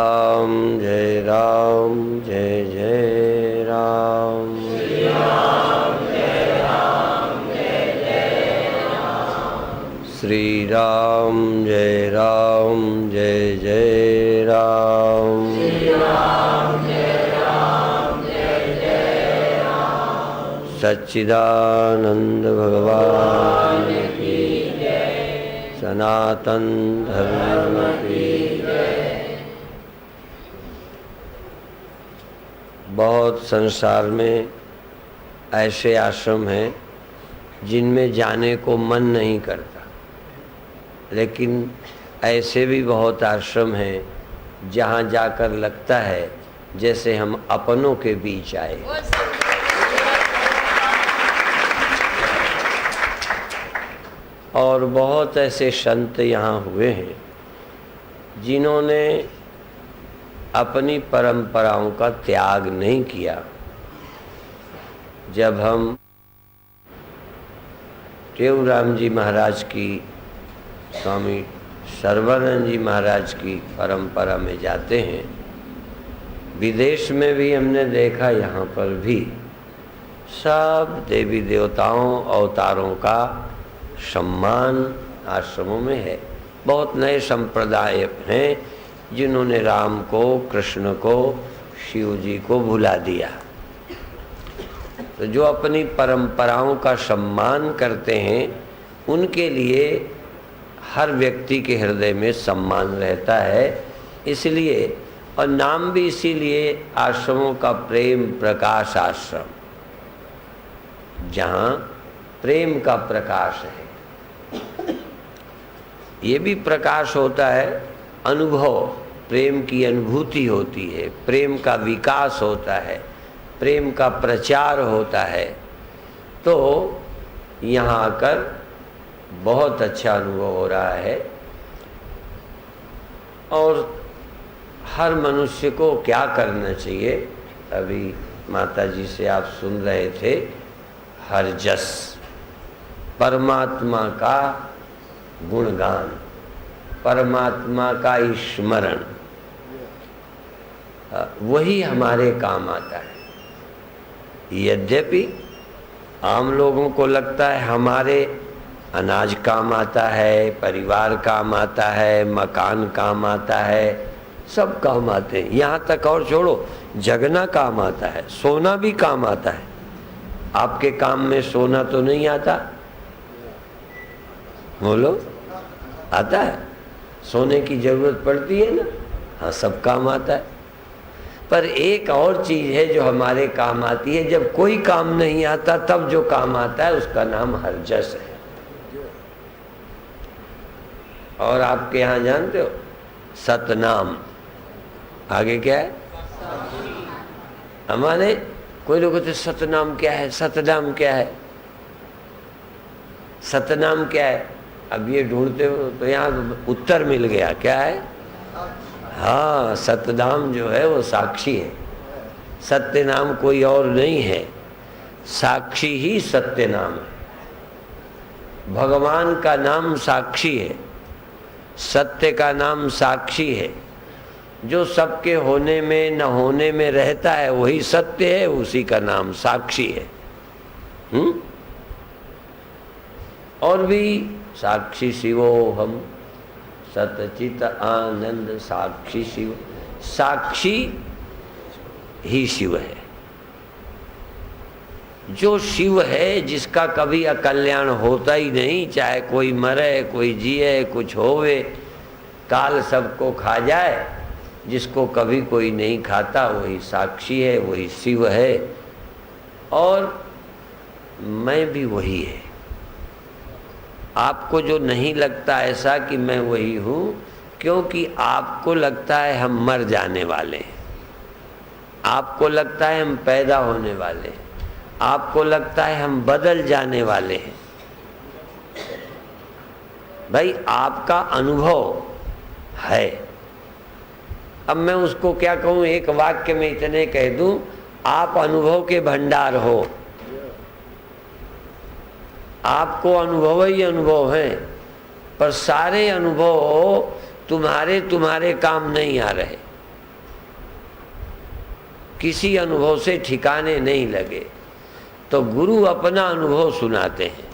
राम जय राम जय जय राम। श्री राम जय राम जय जय राम। श्री राम जय राम जय जय राम। श्री राम जय राम जय जय राम। सच्चिदानंद भगवान की जय। सनातन धर्म की जय। बहुत संसार में ऐसे आश्रम हैं जिनमें जाने को मन नहीं करता, लेकिन ऐसे भी बहुत आश्रम हैं जहाँ जाकर लगता है जैसे हम अपनों के बीच आए। और बहुत ऐसे संत यहाँ हुए हैं जिन्होंने अपनी परंपराओं का त्याग नहीं किया। जब हम टेऊराम जी महाराज की, स्वामी सर्वानंद जी महाराज की परंपरा में जाते हैं, विदेश में भी हमने देखा, यहाँ पर भी सब देवी देवताओं अवतारों का सम्मान आश्रमों में है। बहुत नए संप्रदाय हैं जिन्होंने राम को, कृष्ण को, शिव जी को भुला दिया। तो जो अपनी परंपराओं का सम्मान करते हैं उनके लिए हर व्यक्ति के हृदय में सम्मान रहता है। इसलिए, और नाम भी इसीलिए आश्रमों का प्रेम प्रकाश आश्रम, जहाँ प्रेम का प्रकाश है। ये भी प्रकाश होता है, अनुभव, प्रेम की अनुभूति होती है, प्रेम का विकास होता है, प्रेम का प्रचार होता है। तो यहाँ आकर बहुत अच्छा अनुभव हो रहा है। और हर मनुष्य को क्या करना चाहिए, अभी माता जी से आप सुन रहे थे, हर जस परमात्मा का गुणगान, परमात्मा का स्मरण, वही हमारे काम आता है। यद्यपि आम लोगों को लगता है हमारे अनाज काम आता है, परिवार काम आता है, मकान काम आता है, सब काम आते हैं। यहाँ तक और छोड़ो, जगना काम आता है, सोना भी काम आता है। आपके काम में सोना तो नहीं आता? बोलो, आता है? सोने की जरूरत पड़ती है ना? हाँ, सब काम आता है। पर एक और चीज है जो हमारे काम आती है, जब कोई काम नहीं आता तब जो काम आता है उसका नाम हरजस है। और आपके यहाँ जानते हो सतनाम, आगे क्या है? हमारे कोई लोग कहते सतनाम क्या है, सतनाम क्या है, सतनाम क्या है? अब ये ढूंढते हो तो यहाँ उत्तर मिल गया, क्या है? हाँ, सतनाम जो है वो साक्षी है। सत्य नाम कोई और नहीं है, साक्षी ही सत्य नाम है। भगवान का नाम साक्षी है, सत्य का नाम साक्षी है। जो सबके होने में न होने में रहता है वही सत्य है, उसी का नाम साक्षी है। और भी साक्षी शिवो हम, सतचित आनंद साक्षी शिव, साक्षी ही शिव है। जो शिव है, जिसका कभी अकल्याण होता ही नहीं, चाहे कोई मरे कोई जिए कुछ होवे, काल सबको खा जाए, जिसको कभी कोई नहीं खाता, वही साक्षी है, वही शिव है। और मैं भी वही है। आपको जो नहीं लगता ऐसा कि मैं वही हूँ, क्योंकि आपको लगता है हम मर जाने वाले हैं, आपको लगता है हम पैदा होने वाले हैं, आपको लगता है हम बदल जाने वाले हैं। भाई, आपका अनुभव है। अब मैं उसको क्या कहूँ, एक वाक्य में इतने कह दूं, आप अनुभव के भंडार हो। आपको अनुभव ही अनुभव है, पर सारे अनुभव तुम्हारे काम नहीं आ रहे। किसी अनुभव से ठिकाने नहीं लगे तो गुरु अपना अनुभव सुनाते हैं।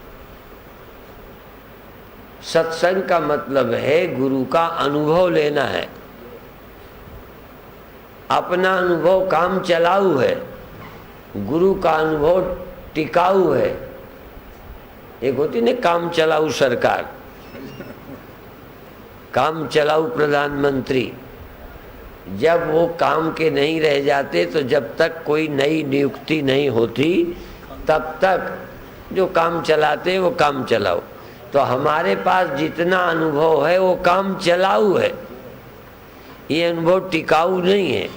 सत्संग का मतलब है गुरु का अनुभव लेना है। अपना अनुभव काम चलाऊ है, गुरु का अनुभव टिकाऊ है। एक होती ना काम चलाऊ सरकार, काम चलाऊ प्रधानमंत्री, जब वो काम के नहीं रह जाते तो जब तक कोई नई नियुक्ति नहीं होती तब तक जो काम चलाते वो काम चलाऊ। तो हमारे पास जितना अनुभव है वो काम चलाऊ है, ये अनुभव टिकाऊ नहीं है।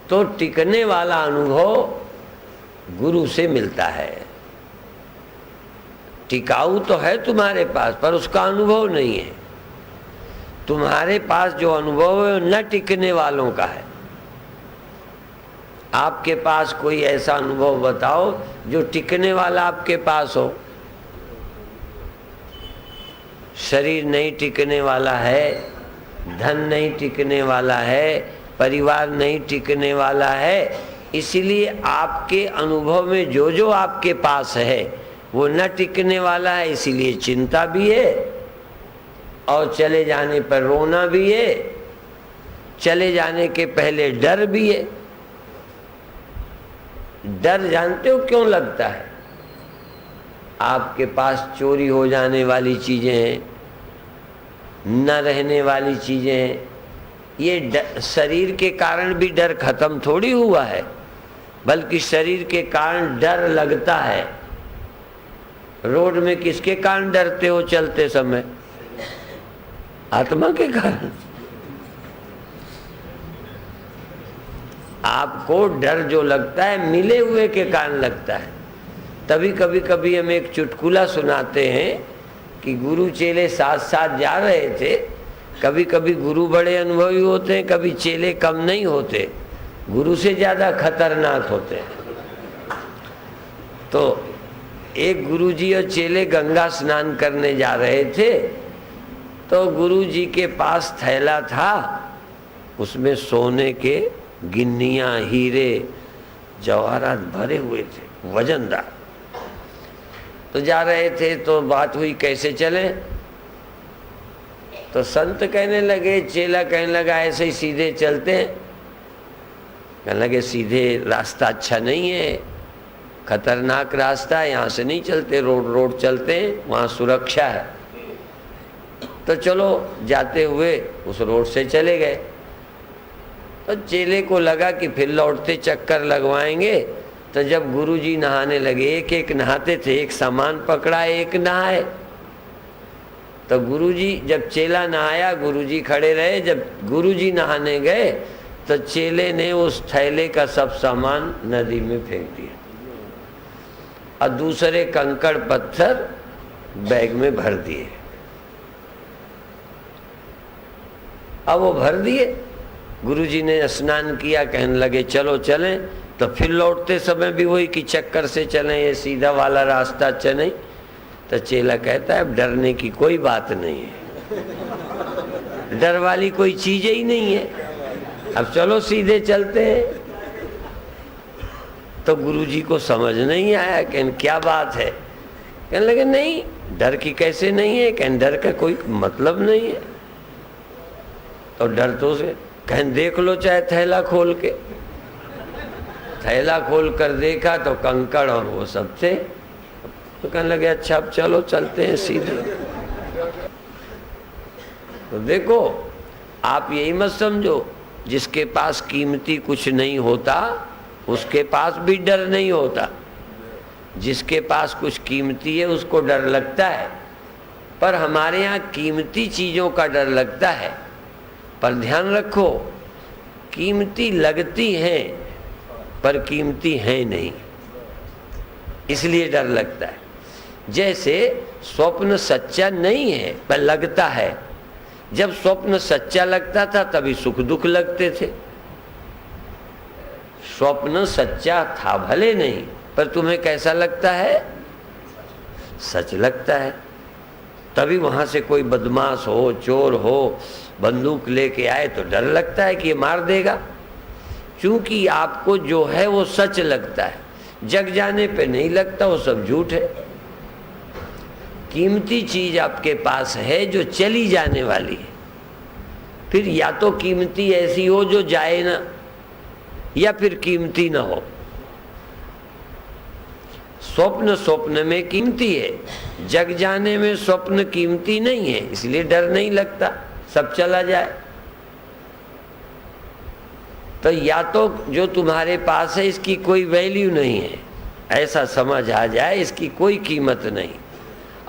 तो टिकने वाला अनुभव गुरु से मिलता है। टिकाऊ तो है तुम्हारे पास पर उसका अनुभव नहीं है। तुम्हारे पास जो अनुभव है वो न टिकने वालों का है। आपके पास कोई ऐसा अनुभव बताओ जो टिकने वाला आपके पास हो। शरीर नहीं टिकने वाला है, धन नहीं टिकने वाला है, परिवार नहीं टिकने वाला है। इसीलिए आपके अनुभव में जो जो आपके पास है वो न टिकने वाला है, इसीलिए चिंता भी है और चले जाने पर रोना भी है, चले जाने के पहले डर भी है। डर जानते हो क्यों लगता है? आपके पास चोरी हो जाने वाली चीजें हैं, न रहने वाली चीजें हैं। ये शरीर के कारण भी डर खत्म थोड़ी हुआ है, बल्कि शरीर के कारण डर लगता है। रोड में किसके कारण डरते हो चलते समय? आत्मा के कारण। आपको डर जो लगता है मिले हुए के कारण लगता है। तभी कभी हम एक चुटकुला सुनाते हैं कि गुरु चेले साथ साथ जा रहे थे। कभी कभी गुरु बड़े अनुभवी होते हैं, कभी चेले कम नहीं होते, गुरु से ज्यादा खतरनाक होते हैं। तो एक गुरुजी और चेले गंगा स्नान करने जा रहे थे। तो गुरुजी के पास थैला था, उसमें सोने के गिन्नियां, हीरे, जवाहरात भरे हुए थे, वजनदार। तो जा रहे थे तो बात हुई कैसे चले। तो संत कहने लगे, चेला कहने लगा ऐसे ही सीधे चलते हैं। कहने लगे सीधे रास्ता अच्छा नहीं है, खतरनाक रास्ता है, यहाँ से नहीं चलते, रोड चलते हैं, वहाँ सुरक्षा है। तो चलो जाते हुए उस रोड से चले गए। तो चेले को लगा कि फिर लौटते चक्कर लगवाएंगे। तो जब गुरुजी नहाने लगे, एक एक नहाते थे, एक सामान पकड़ा एक नहाए। तो गुरुजी, जब चेला नहाया गुरुजी खड़े रहे। जब गुरुजी नहाने गए तो चेले ने उस थैले का सब सामान नदी में फेंक दिया और दूसरे कंकड़ पत्थर बैग में भर दिए। अब वो भर दिए, गुरुजी ने स्नान किया, कहने लगे चलो चलें। तो फिर लौटते समय भी वही कि चक्कर से चलें, ये सीधा वाला रास्ता चलें। तो चेला कहता है अब डरने की कोई बात नहीं है, डर वाली कोई चीज ही नहीं है, अब चलो सीधे चलते हैं। तो गुरुजी को समझ नहीं आया कि क्या बात है। कहने लगे नहीं, डर की कैसे नहीं है? कहने डर का कोई मतलब नहीं है। तो डर तो से कहें देख लो चाहे थैला खोल के। थैला खोल कर देखा तो कंकड़ और वो सब थे। तो कहने लगे अच्छा अब चलो चलते हैं सीधे। तो देखो, आप यही मत समझो जिसके पास कीमती कुछ नहीं होता उसके पास भी डर नहीं होता। जिसके पास कुछ कीमती है उसको डर लगता है। पर हमारे यहाँ कीमती चीजों का डर लगता है। पर ध्यान रखो, कीमती लगती हैं पर कीमती है नहीं, इसलिए डर लगता है। जैसे स्वप्न सच्चा नहीं है पर लगता है। जब स्वप्न सच्चा लगता था तभी सुख दुख लगते थे। स्वप्न सच्चा था भले नहीं, पर तुम्हें कैसा लगता है? सच लगता है। तभी वहाँ से कोई बदमाश हो, चोर हो, बंदूक लेके आए तो डर लगता है कि ये मार देगा, क्योंकि आपको जो है वो सच लगता है, जग जाने पे नहीं लगता, वो सब झूठ है। कीमती चीज आपके पास है जो चली जाने वाली है, फिर या तो कीमती ऐसी हो जो जाए ना, या फिर कीमती ना हो। स्वप्न स्वप्न में कीमती है, जग जाने में स्वप्न कीमती नहीं है, इसलिए डर नहीं लगता सब चला जाए। तो या तो जो तुम्हारे पास है इसकी कोई वैल्यू नहीं है, ऐसा समझ आ जाए, इसकी कोई कीमत नहीं,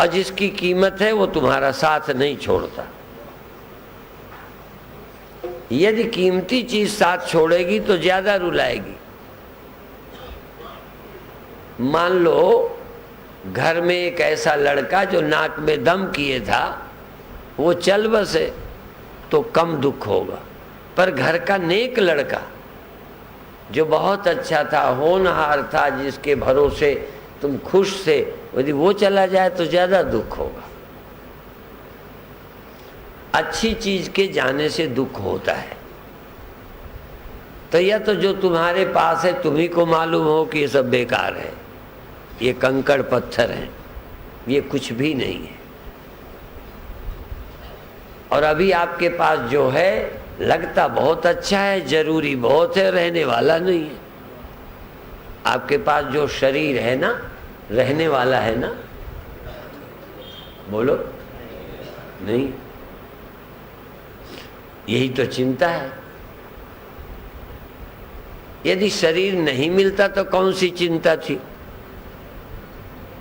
और जिसकी कीमत है वो तुम्हारा साथ नहीं छोड़ता। यदि कीमती चीज साथ छोड़ेगी तो ज्यादा रुलाएगी। मान लो घर में एक ऐसा लड़का जो नाक में दम किए था, वो चल बसे तो कम दुख होगा, पर घर का नेक लड़का जो बहुत अच्छा था, होनहार था, जिसके भरोसे तुम खुश थे, यदि वो चला जाए तो ज्यादा दुख होगा। अच्छी चीज के जाने से दुख होता है। तो या तो जो तुम्हारे पास है तुम्ही को मालूम हो कि ये सब बेकार है, ये कंकड़ पत्थर है, ये कुछ भी नहीं है, और अभी आपके पास जो है लगता बहुत अच्छा है, जरूरी बहुत है, रहने वाला नहीं है। आपके पास जो शरीर है ना, रहने वाला है ना? बोलो नहीं। यही तो चिंता है। यदि शरीर नहीं मिलता तो कौन सी चिंता थी?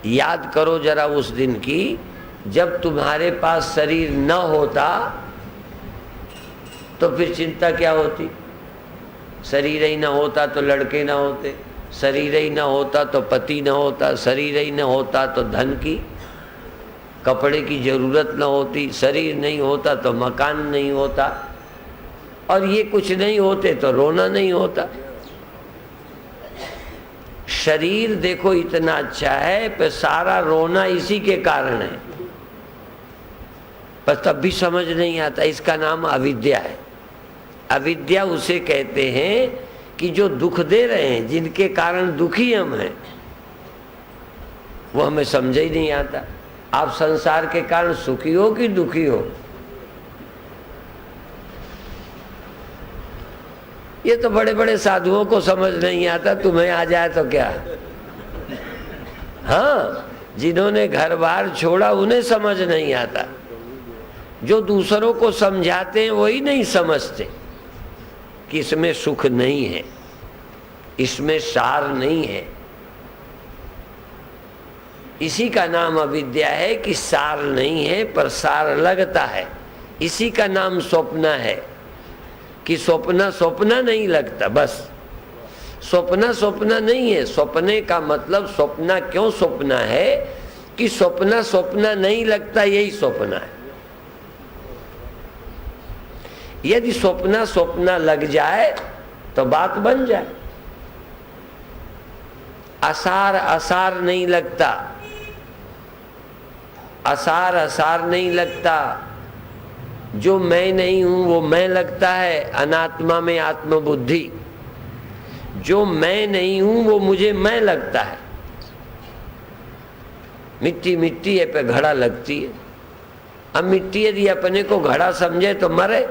याद करो जरा उस दिन की, जब तुम्हारे पास शरीर न होता तो फिर चिंता क्या होती? शरीर ही न होता तो लड़के न होते, शरीर ही न होता तो पति न होता, शरीर ही न होता तो धन की कपड़े की जरूरत न होती, शरीर नहीं होता तो मकान नहीं होता, और ये कुछ नहीं होते तो रोना नहीं होता। शरीर देखो इतना अच्छा है, पर सारा रोना इसी के कारण है, पर तब भी समझ नहीं आता। इसका नाम अविद्या है। अविद्या उसे कहते हैं कि जो दुख दे रहे हैं, जिनके कारण दुखी हम हैं, वो हमें समझ ही नहीं आता। आप संसार के कारण सुखी हो कि दुखी हो? ये तो बड़े बड़े साधुओं को समझ नहीं आता, तुम्हें आ जाए तो क्या। हाँ, जिन्होंने घर बार छोड़ा उन्हें समझ नहीं आता। जो दूसरों को समझाते हैं वही नहीं समझते कि इसमें सुख नहीं है, इसमें सार नहीं है। इसी का नाम अविद्या है कि सार नहीं है पर सार लगता है। इसी का नाम स्वप्न है कि स्वप्न स्वप्न नहीं लगता। बस स्वप्न स्वप्न नहीं है। स्वप्ने का मतलब स्वप्न क्यों स्वप्न है कि स्वप्न स्वप्न नहीं लगता, यही स्वप्न है। यदि स्वप्न स्वप्न लग जाए तो बात बन जाए। आसार आसार नहीं लगता, आसार आसार नहीं लगता। जो मैं नहीं हूं वो मैं लगता है। अनात्मा में आत्मबुद्धि। जो मैं नहीं हूं वो मुझे मैं लगता है। मिट्टी मिट्टी है पे घड़ा लगती है। अब मिट्टी यदि अपने को घड़ा समझे तो मरे,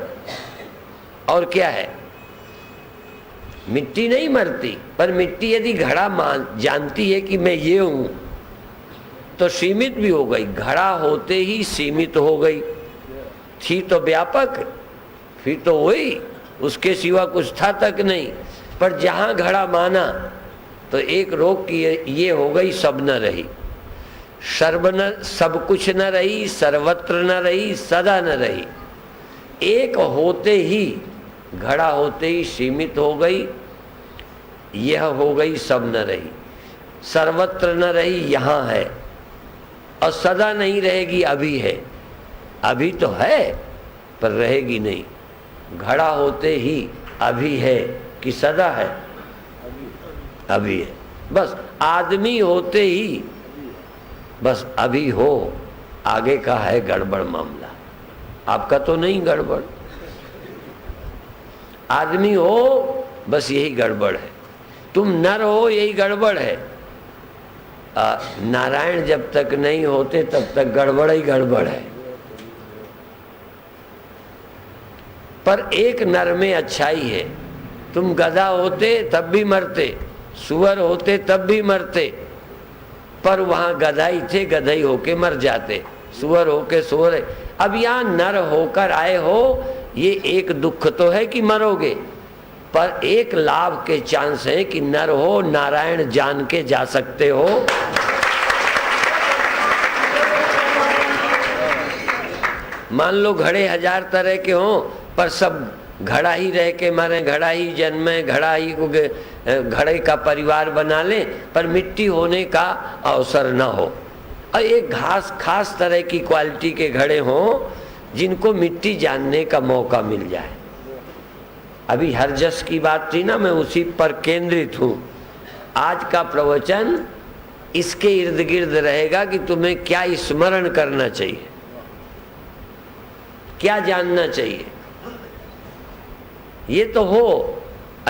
और क्या है? मिट्टी नहीं मरती, पर मिट्टी यदि घड़ा जानती है कि मैं ये हूं तो सीमित भी हो गई। घड़ा होते ही सीमित हो गई। थी तो व्यापक, फिर तो वही, उसके सिवा कुछ था तक नहीं। पर जहां घड़ा माना तो एक रोग की ये हो गई, सब न रही। सर्व न, सब कुछ न रही, सर्वत्र न रही, सदा न रही। एक होते ही, घड़ा होते ही सीमित हो गई। यह हो गई, सब न रही। सर्वत्र न रही, यहाँ है, और सदा नहीं रहेगी, अभी है। अभी तो है पर रहेगी नहीं। घड़ा होते ही अभी है कि सदा है? अभी है। बस आदमी होते ही बस अभी हो आगे का है गड़बड़ मामला। आपका तो नहीं गड़बड़, आदमी हो बस यही गड़बड़ है, तुम नर हो यही गड़बड़ है। नारायण जब तक नहीं होते तब तक गड़बड़ ही गड़बड़ है। पर एक नर में अच्छाई है, तुम गधा होते तब भी मरते, सुअर होते तब भी मरते, पर वहां गधाई थे, गधाई होके मर जाते, सुअर होके सुअर। अब यहाँ नर होकर आए हो, ये एक दुख तो है कि मरोगे, पर एक लाभ के चांस है कि नर हो नारायण जान के जा सकते हो। मान लो घड़े 1000 तरह के हों, पर सब घड़ा ही रह के मरे, घड़ा ही जन्मे, घड़ा ही घड़े का परिवार बना ले, पर मिट्टी होने का अवसर ना हो। और एक खास तरह की क्वालिटी के घड़े हों जिनको मिट्टी जानने का मौका मिल जाए। अभी हरजस की बात थी ना, मैं उसी पर केंद्रित हूँ। आज का प्रवचन इसके इर्द गिर्द रहेगा कि तुम्हें क्या स्मरण करना चाहिए, क्या जानना चाहिए। ये तो हो,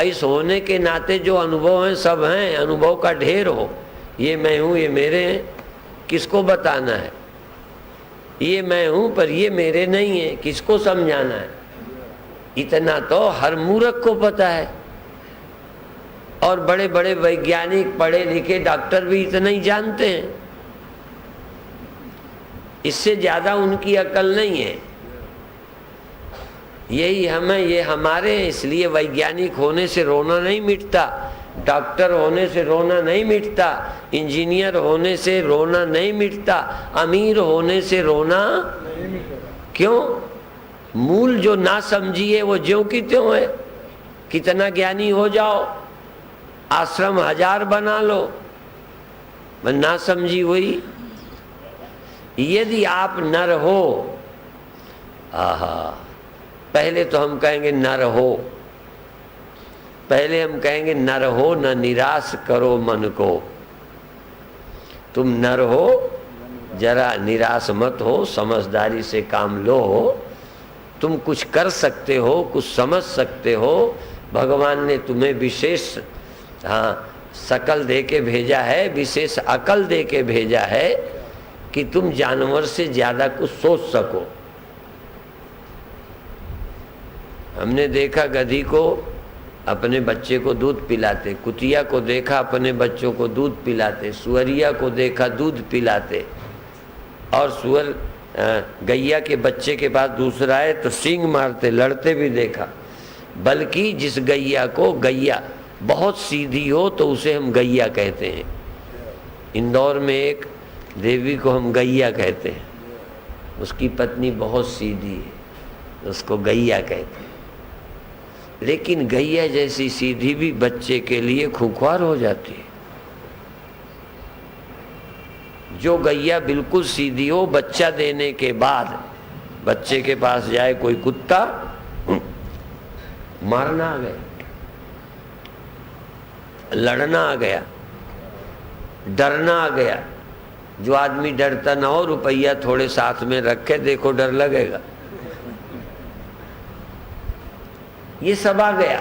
इस होने के नाते जो अनुभव हैं सब हैं, अनुभव का ढेर हो। ये मैं हूँ, ये मेरे हैं, किसको बताना है। ये मैं हूं पर ये मेरे नहीं है, किसको समझाना है। इतना तो हर मूर्ख को पता है, और बड़े बड़े वैज्ञानिक पढ़े लिखे डॉक्टर भी इतना ही जानते हैं, इससे ज्यादा उनकी अकल नहीं है। यही हमें, ये हमारे, इसलिए वैज्ञानिक होने से रोना नहीं मिटता, डॉक्टर होने से रोना नहीं मिटता, इंजीनियर होने से रोना नहीं मिटता, अमीर होने से रोना नहीं मिटता। क्यों? मूल जो ना समझिए वो ज्यों की त्यों है। कितना ज्ञानी हो जाओ, आश्रम 1000 बना लो, ना समझी हुई। यदि आप नर हो, आहा, पहले तो हम कहेंगे नर हो, पहले हम कहेंगे नर हो न निराश करो मन को। तुम नर हो, जरा निराश मत हो, समझदारी से काम लो। तुम कुछ कर सकते हो, कुछ समझ सकते हो। भगवान ने तुम्हें विशेष शकल दे के भेजा है, विशेष अकल दे के भेजा है कि तुम जानवर से ज्यादा कुछ सोच सको। हमने देखा गधी को अपने बच्चे को दूध पिलाते, कुतिया को देखा अपने बच्चों को दूध पिलाते, सुअरिया को देखा दूध पिलाते, और सुअर गैया के बच्चे के पास दूसरा है तो सींग मारते, लड़ते भी देखा। बल्कि जिस गैया को, गैया बहुत सीधी हो तो उसे हम गैया कहते हैं। इंदौर में एक देवी को हम गैया कहते हैं, उसकी पत्नी बहुत सीधी है, उसको गैया कहते हैं। लेकिन गैया जैसी सीधी भी बच्चे के लिए खुंखार हो जाती है। जो गैया बिल्कुल सीधी हो, बच्चा देने के बाद बच्चे के पास जाए कोई कुत्ता, मारना आ गया, लड़ना आ गया, डरना आ गया। जो आदमी डरता ना हो, रुपया थोड़े साथ में रखे, देखो डर लगेगा। ये सब आ गया,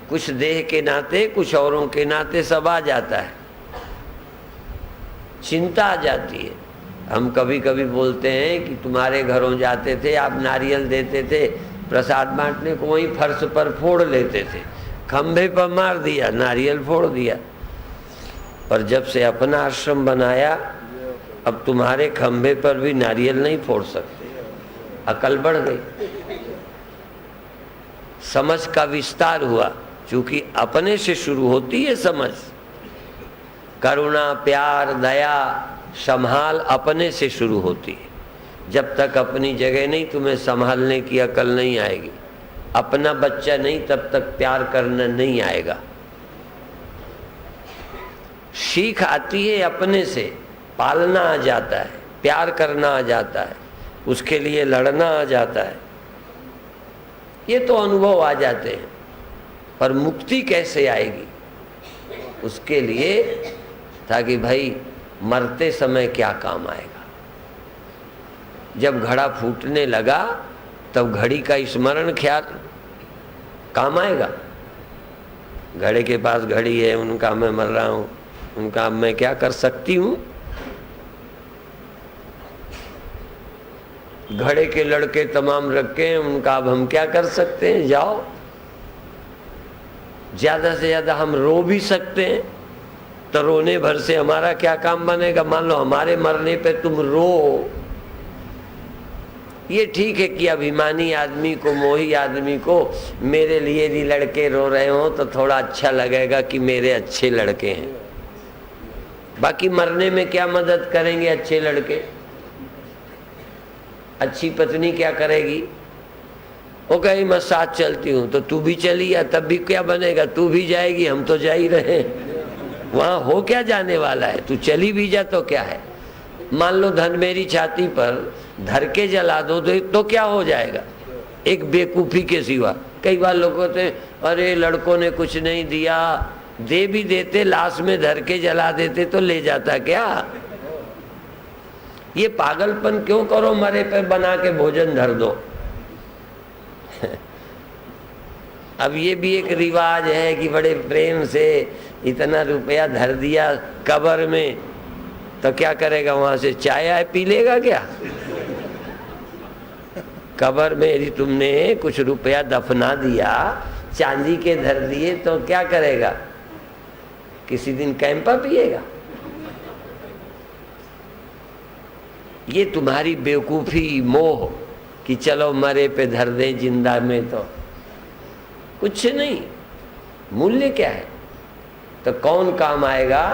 कुछ देह के नाते, कुछ औरों के नाते सब आ जाता है। चिंता आ जाती है। हम कभी कभी बोलते हैं कि तुम्हारे घरों जाते थे, आप नारियल देते थे, प्रसाद बांटने को वहीं फर्श पर फोड़ लेते थे, खंभे पर मार दिया, नारियल फोड़ दिया। पर जब से अपना आश्रम बनाया, अब तुम्हारे खंभे पर भी नारियल नहीं फोड़ सकते। अकल बढ़ गई, समझ का विस्तार हुआ। क्योंकि अपने से शुरू होती है समझ। करुणा, प्यार, दया, संभाल अपने से शुरू होती है। जब तक अपनी जगह नहीं, तुम्हें संभालने की अकल नहीं आएगी। अपना बच्चा नहीं, तब तक प्यार करना नहीं आएगा। सीख आती है अपने से, पालना आ जाता है, प्यार करना आ जाता है, उसके लिए लड़ना आ जाता है। ये तो अनुभव आ जाते हैं। पर मुक्ति कैसे आएगी? उसके लिए था कि भाई मरते समय क्या काम आएगा। जब घड़ा फूटने लगा तब घड़ी का स्मरण ख्याल काम आएगा। घड़े के पास घड़ी है, उनका मैं मर रहा हूँ, उनका अब मैं क्या कर सकती हूँ। घड़े के लड़के तमाम रखे हैं, उनका अब हम क्या कर सकते हैं। जाओ, ज्यादा से ज्यादा हम रो भी सकते हैं, तो रोने भर से हमारा क्या काम बनेगा। मान लो हमारे मरने पे तुम रो, ये ठीक है कि अभिमानी आदमी को, मोही आदमी को मेरे लिए यदि लड़के रो रहे हो तो थोड़ा अच्छा लगेगा कि मेरे अच्छे लड़के हैं। बाकी मरने में क्या मदद करेंगे अच्छे लड़के। अच्छी पत्नी क्या करेगी, वो कहीं मैं साथ चलती हूँ, तो तू भी चली या तब भी क्या बनेगा, तू भी जाएगी, हम तो जा ही रहे। वहां हो क्या जाने वाला है, तू चली भी जा तो क्या है। मान लो धन मेरी छाती पर धर के जला दो तो क्या हो जाएगा, एक बेवकूफी के सिवा। कई बार लोग कहते अरे लड़कों ने कुछ नहीं दिया, दे भी देते, लाश में धर के जला देते तो ले जाता क्या। ये पागलपन क्यों करो, मरे पे बना के भोजन धर दो। अब ये भी एक रिवाज है कि बड़े प्रेम से इतना रुपया धर दिया कब्र में, तो क्या करेगा, वहां से चाय आए पी लेगा क्या। कब्र में यदि तुमने कुछ रुपया दफना दिया, चांदी के धर दिए, तो क्या करेगा, किसी दिन कैंपा पिएगा। ये तुम्हारी बेवकूफी, मोह कि चलो मरे पे धर दे, जिंदा में तो कुछ नहीं, मूल्य क्या है, तो कौन काम आएगा।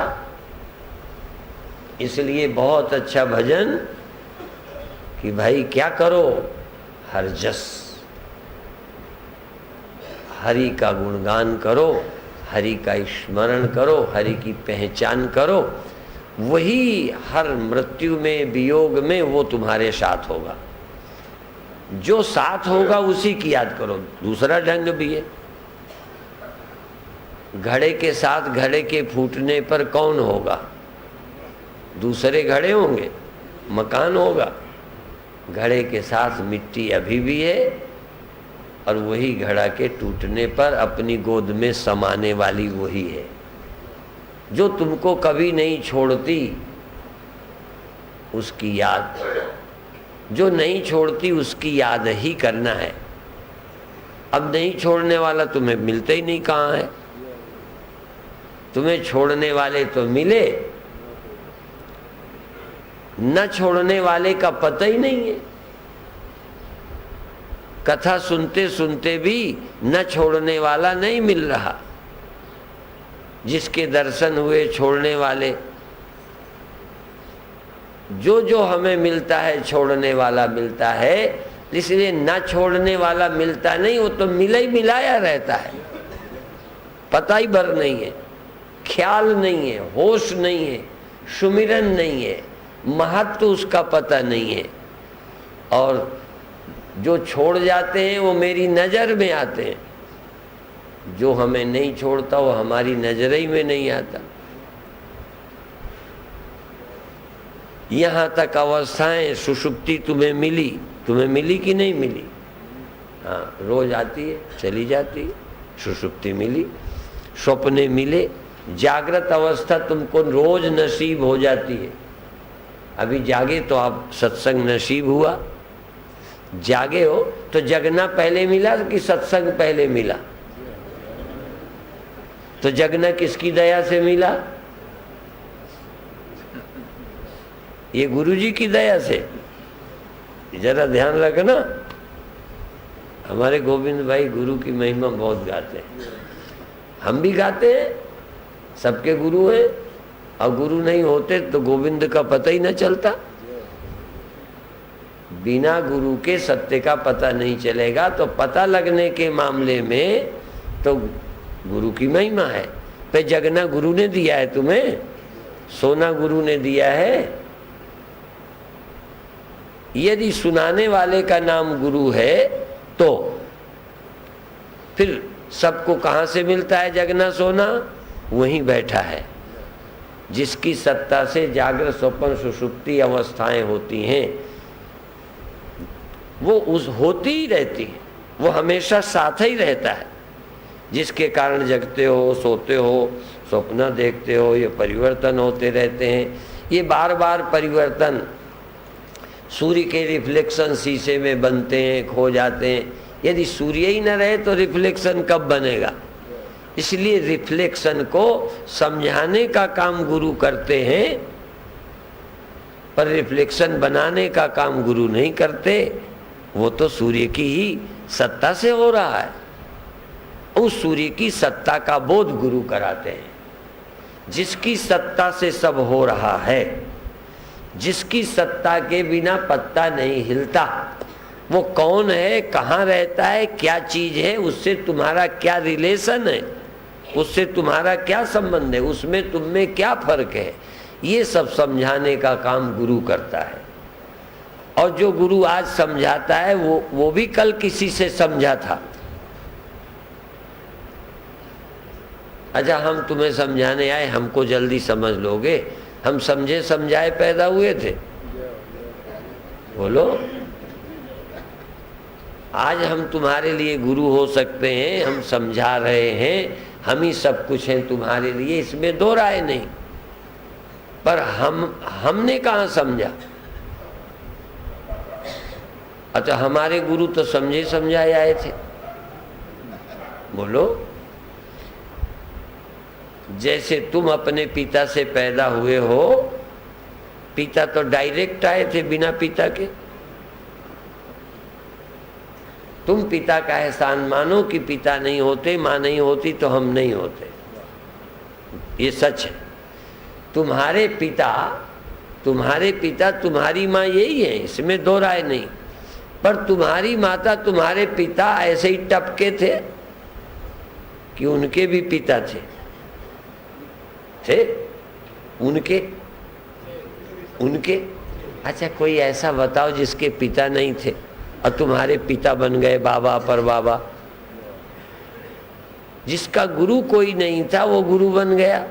इसलिए बहुत अच्छा भजन कि भाई क्या करो, हर जस हरि का गुणगान करो, हरि का स्मरण करो, हरि की पहचान करो, वही हर मृत्यु में, वियोग में वो तुम्हारे साथ होगा। जो साथ होगा उसी की याद करो। दूसरा ढंग भी है, घड़े के साथ घड़े के फूटने पर कौन होगा, दूसरे घड़े होंगे, मकान होगा। घड़े के साथ मिट्टी अभी भी है, और वही घड़ा के टूटने पर अपनी गोद में समाने वाली वही है, जो तुमको कभी नहीं छोड़ती, उसकी याद, जो नहीं छोड़ती उसकी याद ही करना है। अब नहीं छोड़ने वाला तुम्हें मिलते ही नहीं, कहाँ है। तुम्हें छोड़ने वाले तो मिले, न छोड़ने वाले का पता ही नहीं है। कथा सुनते सुनते भी न छोड़ने वाला नहीं मिल रहा। जिसके दर्शन हुए छोड़ने वाले, जो जो हमें मिलता है छोड़ने वाला मिलता है, इसलिए न छोड़ने वाला मिलता नहीं, वो तो मिला ही मिलाया रहता है। पता ही भर नहीं है, ख्याल नहीं है, होश नहीं है, सुमिरन नहीं है, महत्व उसका पता नहीं है। और जो छोड़ जाते हैं वो मेरी नज़र में आते हैं, जो हमें नहीं छोड़ता वो हमारी नजर ही में नहीं आता। यहाँ तक अवस्थाएं, सुषुप्ति तुम्हें मिली कि नहीं मिली। हाँ, रोज आती है चली जाती है, सुषुप्ति मिली, स्वप्ने मिले, जागृत अवस्था तुमको रोज नसीब हो जाती है। अभी जागे तो आप सत्संग नसीब हुआ, जागे हो तो जगना पहले मिला कि सत्संग पहले मिला। तो जगना किसकी दया से मिला, ये गुरुजी की दया से। जरा ध्यान रखना, हमारे गोविंद भाई गुरु की महिमा बहुत गाते हैं, हम भी गाते हैं, सबके गुरु हैं। और गुरु नहीं होते तो गोविंद का पता ही न चलता। बिना गुरु के सत्य का पता नहीं चलेगा। तो पता लगने के मामले में तो गुरु की महिमा है। पे जगना गुरु ने दिया है तुम्हें, सोना गुरु ने दिया है। यदि सुनाने वाले का नाम गुरु है तो फिर सबको कहां से मिलता है जगना सोना, वहीं बैठा है जिसकी सत्ता से जागृत स्वप्न सुषुप्ति अवस्थाएं होती हैं। वो उस होती ही रहती है, वो हमेशा साथ ही रहता है। जिसके कारण जगते हो, सोते हो, स्वप्न देखते हो, ये परिवर्तन होते रहते हैं। ये बार बार परिवर्तन सूर्य के रिफ्लेक्शन शीशे में बनते हैं, खो जाते हैं। यदि सूर्य ही न रहे तो रिफ्लेक्शन कब बनेगा? इसलिए रिफ्लेक्शन को समझाने का काम गुरु करते हैं, पर रिफ्लेक्शन बनाने का काम गुरु नहीं करते। वो तो सूर्य की ही सत्ता से हो रहा है। उस सूर्य की सत्ता का बोध गुरु कराते हैं। जिसकी सत्ता से सब हो रहा है, जिसकी सत्ता के बिना पत्ता नहीं हिलता, वो कौन है, कहाँ रहता है, क्या चीज है, उससे तुम्हारा क्या रिलेशन है, उससे तुम्हारा क्या संबंध है, उसमें तुम में क्या फर्क है, ये सब समझाने का काम गुरु करता है। और जो गुरु आज समझाता है वो भी कल किसी से समझा था। अच्छा, हम तुम्हें समझाने आए, हमको जल्दी समझ लोगे? हम समझे समझाए पैदा हुए थे? बोलो। आज हम तुम्हारे लिए गुरु हो सकते हैं, हम समझा रहे हैं, हम ही सब कुछ हैं तुम्हारे लिए, इसमें दो राय नहीं। पर हमने कहाँ समझा? अच्छा, हमारे गुरु तो समझे समझाए आए थे। बोलो। जैसे तुम अपने पिता से पैदा हुए हो, पिता तो डायरेक्ट आए थे बिना पिता के। तुम पिता का एहसान मानो कि पिता नहीं होते, माँ नहीं होती तो हम नहीं होते। ये सच है। तुम्हारे पिता तुम्हारी माँ यही है, इसमें दो राय नहीं। पर तुम्हारी माता तुम्हारे पिता ऐसे ही टपके थे कि उनके भी पिता थे? उनके अच्छा, कोई ऐसा बताओ जिसके पिता नहीं थे और तुम्हारे पिता बन गए बाबा पर बाबा। जिसका गुरु कोई नहीं था वो गुरु बन गया।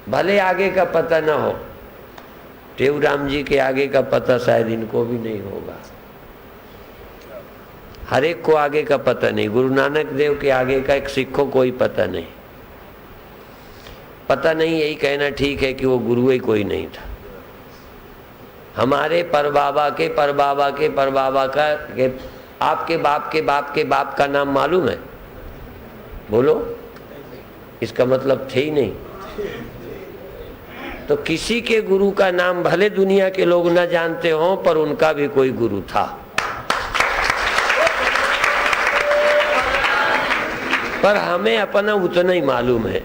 भले आगे का पता ना हो, टेऊराम जी के आगे का पता शायद इनको भी नहीं होगा। हर एक को आगे का पता नहीं। गुरु नानक देव के आगे का एक सिख को कोई पता नहीं। पता नहीं, यही कहना ठीक है कि वो गुरु ही कोई नहीं था। हमारे परबाबा के परबाबा के परबाबा का आपके बाप के बाप के बाप का नाम मालूम है? बोलो। इसका मतलब थे ही नहीं। तो किसी के गुरु का नाम भले दुनिया के लोग न जानते हों, पर उनका भी कोई गुरु था। पर हमें अपना उतना ही मालूम है।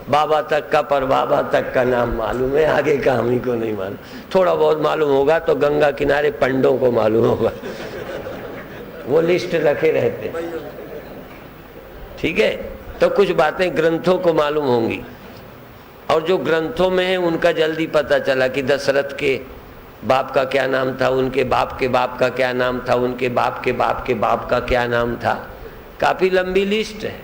बाबा तक का, पर बाबा तक का नाम मालूम है, आगे का हम ही को नहीं मालूम। थोड़ा बहुत मालूम होगा तो गंगा किनारे पंडों को मालूम होगा, वो लिस्ट रखे रहते। ठीक है, तो कुछ बातें ग्रंथों को मालूम होंगी, और जो ग्रंथों में है उनका जल्दी पता चला कि दशरथ के बाप का क्या नाम था, उनके बाप के बाप का क्या नाम था, उनके बाप के बाप के बाप का क्या नाम था। काफी लंबी लिस्ट है।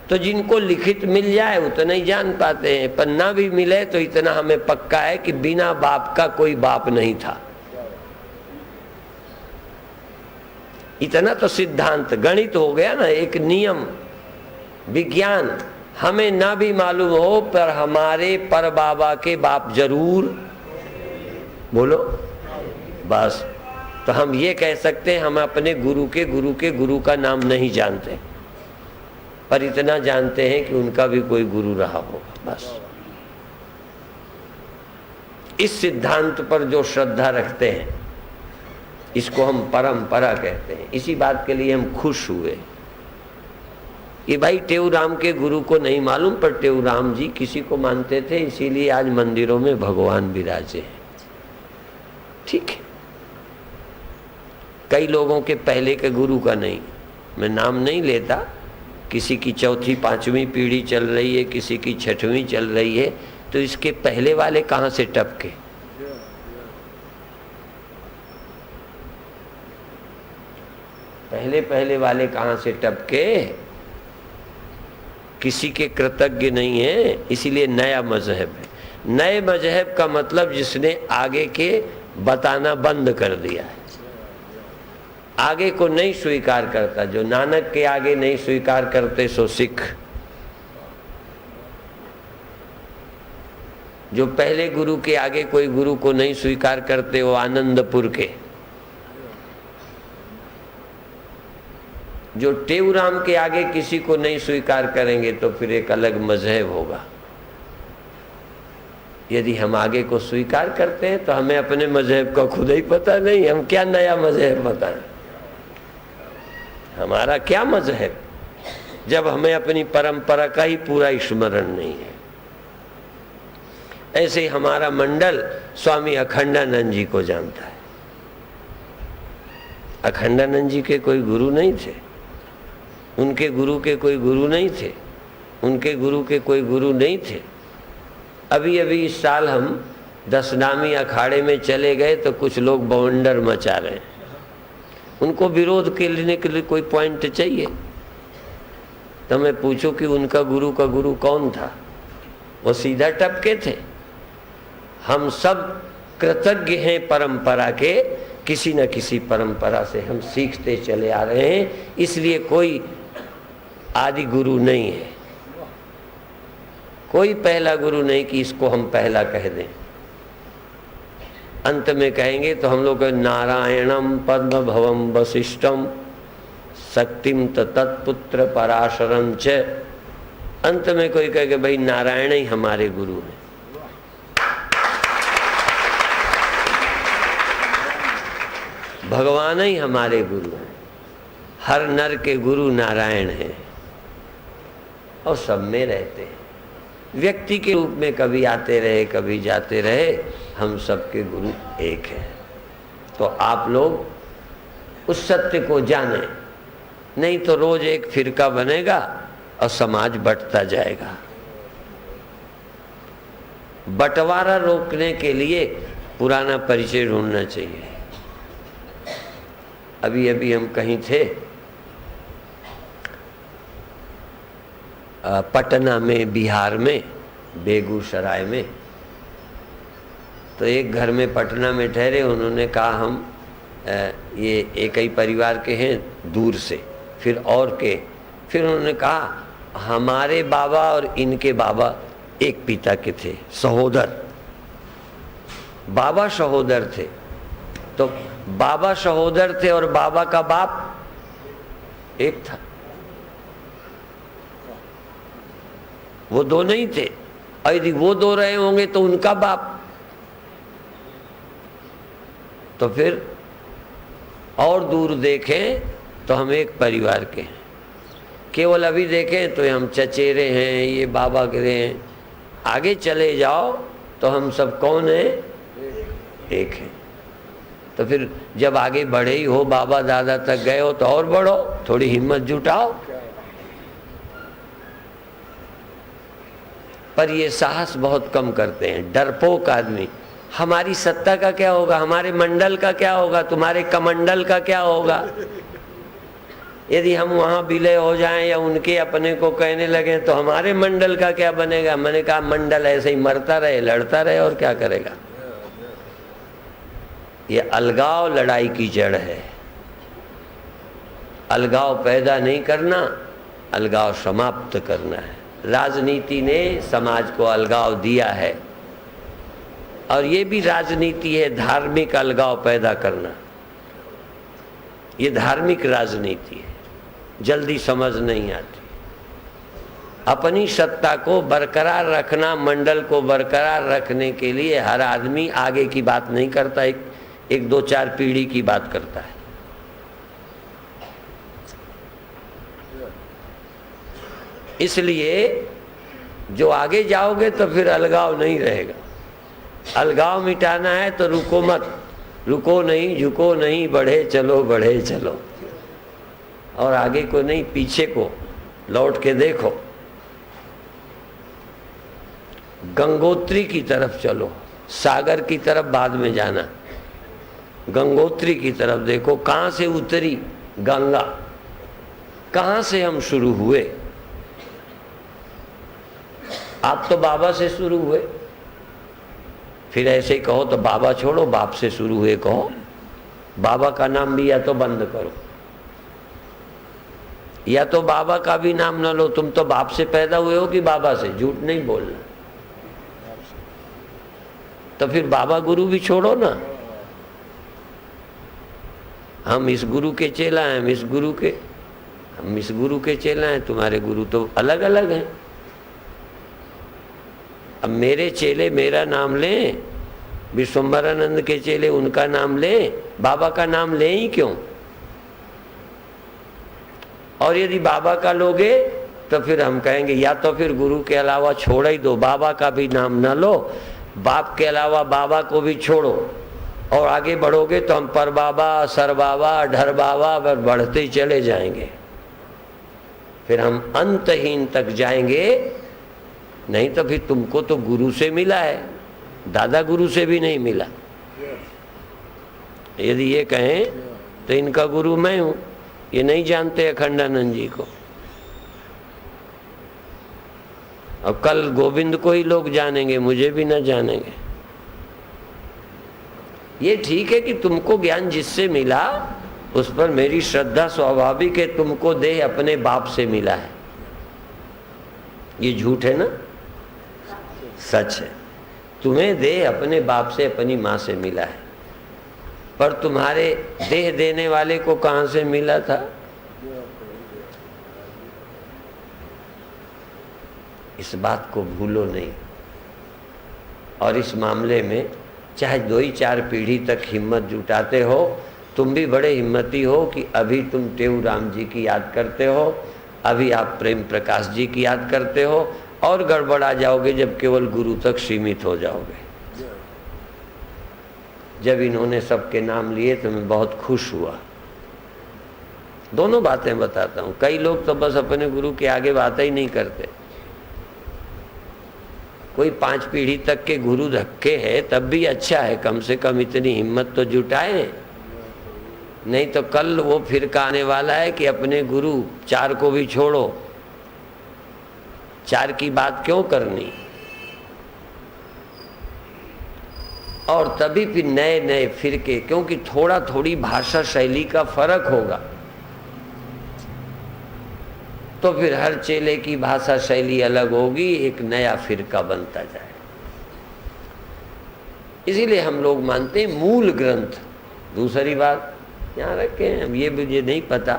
तो जिनको लिखित मिल जाए उतना ही जान पाते हैं, पर ना भी मिले तो इतना हमें पक्का है कि बिना बाप का कोई बाप नहीं था। इतना तो सिद्धांत, गणित हो गया ना, एक नियम, विज्ञान। हमें ना भी मालूम हो पर हमारे पर बाबा के बाप जरूर। बोलो बस। तो हम ये कह सकते हैं हम अपने गुरु के गुरु का नाम नहीं जानते, पर इतना जानते हैं कि उनका भी कोई गुरु रहा होगा। बस इस सिद्धांत पर जो श्रद्धा रखते हैं, इसको हम परंपरा कहते हैं। इसी बात के लिए हम खुश हुए कि भाई टेऊराम के गुरु को नहीं मालूम, पर टेऊराम जी किसी को मानते थे, इसीलिए आज मंदिरों में भगवान विराजे हैं। ठीक है। कई लोगों के पहले के गुरु का नहीं, मैं नाम नहीं लेता, किसी की चौथी पांचवी पीढ़ी चल रही है, किसी की छठवीं चल रही है, तो इसके पहले वाले कहां से टपके? पहले वाले कहां से टपके? किसी के कृतज्ञ नहीं है, इसीलिए नया मजहब है। नए मजहब का मतलब जिसने आगे के बताना बंद कर दिया है, आगे को नहीं स्वीकार करता। जो नानक के आगे नहीं स्वीकार करते सो सिख, जो पहले गुरु के आगे कोई गुरु को नहीं स्वीकार करते वो आनंदपुर के, जो टेऊराम के आगे किसी को नहीं स्वीकार करेंगे तो फिर एक अलग मजहब होगा। यदि हम आगे को स्वीकार करते हैं तो हमें अपने मजहब का खुद ही पता नहीं, हम क्या नया मजहब बताएं, हमारा क्या मजहब, जब हमें अपनी परंपरा का ही पूरा स्मरण नहीं है। ऐसे ही हमारा मंडल स्वामी अखंडानंद जी को जानता है। अखंडानंद जी के कोई गुरु नहीं थे, उनके गुरु के कोई गुरु नहीं थे, उनके गुरु के कोई गुरु नहीं थे। अभी अभी इस साल हम 10 नामी अखाड़े में चले गए तो कुछ लोग बवंडर मचा रहे हैं। उनको विरोध के लेने के लिए कोई पॉइंट चाहिए। तो मैं पूछूं कि उनका गुरु का गुरु कौन था? वो सीधा टपके थे। हम सब कृतज्ञ हैं परंपरा के, किसी न किसी परंपरा से हम सीखते चले आ रहे हैं, इसलिए कोई आदि गुरु नहीं है, कोई पहला गुरु नहीं कि इसको हम पहला कह दें। अंत में कहेंगे तो हम लोग नारायणम पद्म भवम वशिष्ठम शक्तिम तत्पुत्र पराशरम च, अंत में कोई कहे भाई नारायण ही हमारे गुरु हैं। भगवान ही हमारे गुरु हैं। हर नर के गुरु नारायण हैं और सब में रहते हैं। व्यक्ति के रूप में कभी आते रहे कभी जाते रहे, हम सबके गुरु एक हैं। तो आप लोग उस सत्य को जानें, नहीं तो रोज एक फिरका बनेगा और समाज बंटता जाएगा। बंटवारा रोकने के लिए पुराना परिचय ढूंढना चाहिए। अभी अभी हम कहीं थे, पटना में, बिहार में, बेगूसराय में। तो एक घर में पटना में ठहरे, उन्होंने कहा हम ये एक ही परिवार के हैं दूर से, फिर और के, फिर उन्होंने कहा हमारे बाबा और इनके बाबा एक पिता के थे, सहोदर, बाबा सहोदर थे। तो बाबा सहोदर थे और बाबा का बाप एक था, वो दो नहीं थे। और यदि वो दो रहे होंगे तो उनका बाप, तो फिर और दूर देखें तो हम एक परिवार के हैं। केवल अभी देखें तो हम चचेरे हैं, ये बाबा गिरे हैं। आगे चले जाओ तो हम सब कौन हैं? एक हैं। तो फिर जब आगे बढ़े ही हो, बाबा दादा तक गए हो तो और बढ़ो, थोड़ी हिम्मत जुटाओ। पर ये साहस बहुत कम करते हैं, डरपोक आदमी। हमारी सत्ता का क्या होगा, हमारे मंडल का क्या होगा, तुम्हारे कमंडल का क्या होगा? यदि हम वहां विलय हो जाएं या उनके अपने को कहने लगे तो हमारे मंडल का क्या बनेगा? मैंने कहा मंडल ऐसे ही मरता रहे, लड़ता रहे, और क्या करेगा? ये अलगाव लड़ाई की जड़ है। अलगाव पैदा नहीं करना, अलगाव समाप्त करना है। राजनीति ने समाज को अलगाव दिया है, और ये भी राजनीति है, धार्मिक अलगाव पैदा करना। ये धार्मिक राजनीति है, जल्दी समझ नहीं आती। अपनी सत्ता को बरकरार रखना, मंडल को बरकरार रखने के लिए हर आदमी आगे की बात नहीं करता, एक दो चार पीढ़ी की बात करता है। इसलिए जो आगे जाओगे तो फिर अलगाव नहीं रहेगा। अलगाव मिटाना है तो रुको मत, रुको नहीं, झुको नहीं, बढ़े चलो, बढ़े चलो। और आगे को नहीं, पीछे को लौट के देखो। गंगोत्री की तरफ चलो, सागर की तरफ बाद में जाना। गंगोत्री की तरफ देखो, कहां से उतरी गंगा, कहां से हम शुरू हुए। आप तो बाबा से शुरू हुए, फिर ऐसे ही कहो तो बाबा छोड़ो, बाप से शुरू हुए कहो। बाबा का नाम भी या तो बंद करो, या तो बाबा का भी नाम न लो। तुम तो बाप से पैदा हुए हो कि बाबा से? झूठ नहीं बोलना। तो फिर बाबा गुरु भी छोड़ो ना। हम इस गुरु के चेला हैं, हम इस गुरु के चेला हैं, तुम्हारे गुरु तो अलग अलग हैं। अब मेरे चेले मेरा नाम लें, विश्वम्भरानंद के चेले उनका नाम लें, बाबा का नाम लें ही क्यों? और यदि बाबा का लोगे तो फिर हम कहेंगे या तो फिर गुरु के अलावा छोड़ ही दो, बाबा का भी नाम ना लो, बाप के अलावा बाबा को भी छोड़ो। और आगे बढ़ोगे तो हम पर बाबा, सर बाबा, ढर बाबा बढ़ते ही चले जाएंगे। फिर हम अंतहीन तक जाएंगे। नहीं तो फिर तुमको तो गुरु से मिला है, दादा गुरु से भी नहीं मिला। यदि ये कहें तो इनका गुरु मैं हूं, ये नहीं जानते अखंडानंद जी को। अब कल गोविंद को ही लोग जानेंगे, मुझे भी ना जानेंगे। ये ठीक है कि तुमको ज्ञान जिससे मिला उस पर मेरी श्रद्धा स्वाभाविक है। तुमको देह अपने बाप से मिला है, ये झूठ है ना? सच है। तुम्हें देह अपने बाप से, अपनी माँ से मिला है। पर तुम्हारे देह देने वाले को कहां से मिला था? इस बात को भूलो नहीं। और इस मामले में चाहे 2 ही 4 पीढ़ी तक हिम्मत जुटाते हो, तुम भी बड़े हिम्मती हो कि अभी तुम टेऊ राम जी की याद करते हो, अभी आप प्रेम प्रकाश जी की याद करते हो, और गड़बड़ा जाओगे जब केवल गुरु तक सीमित हो जाओगे। जब इन्होंने सबके नाम लिए तो मैं बहुत खुश हुआ। दोनों बातें बताता हूँ। कई लोग तो बस अपने गुरु के आगे बातें ही नहीं करते। कोई 5 पीढ़ी तक के गुरु रखे हैं तब भी अच्छा है, कम से कम इतनी हिम्मत तो जुटाए। नहीं तो कल वो फिरका आने वाला है कि अपने गुरु 4 को भी छोड़ो। 4 की बात क्यों करनी? और तभी फिर नए नए फिरके, क्योंकि थोड़ा थोड़ी भाषा शैली का फर्क होगा तो फिर हर चेले की भाषा शैली अलग होगी, एक नया फिरका बनता जाए। इसीलिए हम लोग मानते हैं मूल ग्रंथ। दूसरी बात यहाँ रखे हैं, अब ये मुझे नहीं पता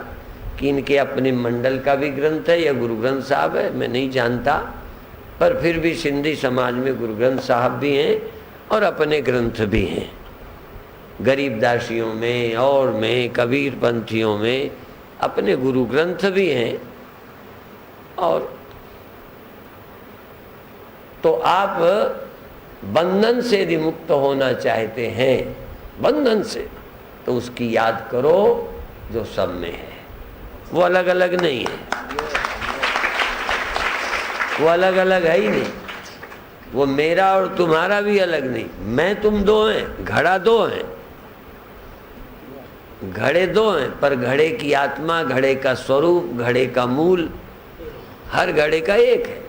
कि इनके अपने मंडल का भी ग्रंथ है या गुरु ग्रंथ साहब है, मैं नहीं जानता। पर फिर भी सिंधी समाज में गुरु ग्रंथ साहब भी हैं और अपने ग्रंथ भी हैं। गरीबदासियों में और में कबीर पंथियों में अपने गुरु ग्रंथ भी हैं। और तो आप बंधन से यदि मुक्त होना चाहते हैं, बंधन से, तो उसकी याद करो जो सब में है। वो अलग अलग नहीं है, वो अलग अलग है ही नहीं। वो मेरा और तुम्हारा भी अलग नहीं। मैं तुम 2 हैं, घड़ा 2 हैं, घड़े 2 हैं, पर घड़े की आत्मा, घड़े का स्वरूप, घड़े का मूल हर घड़े का एक है।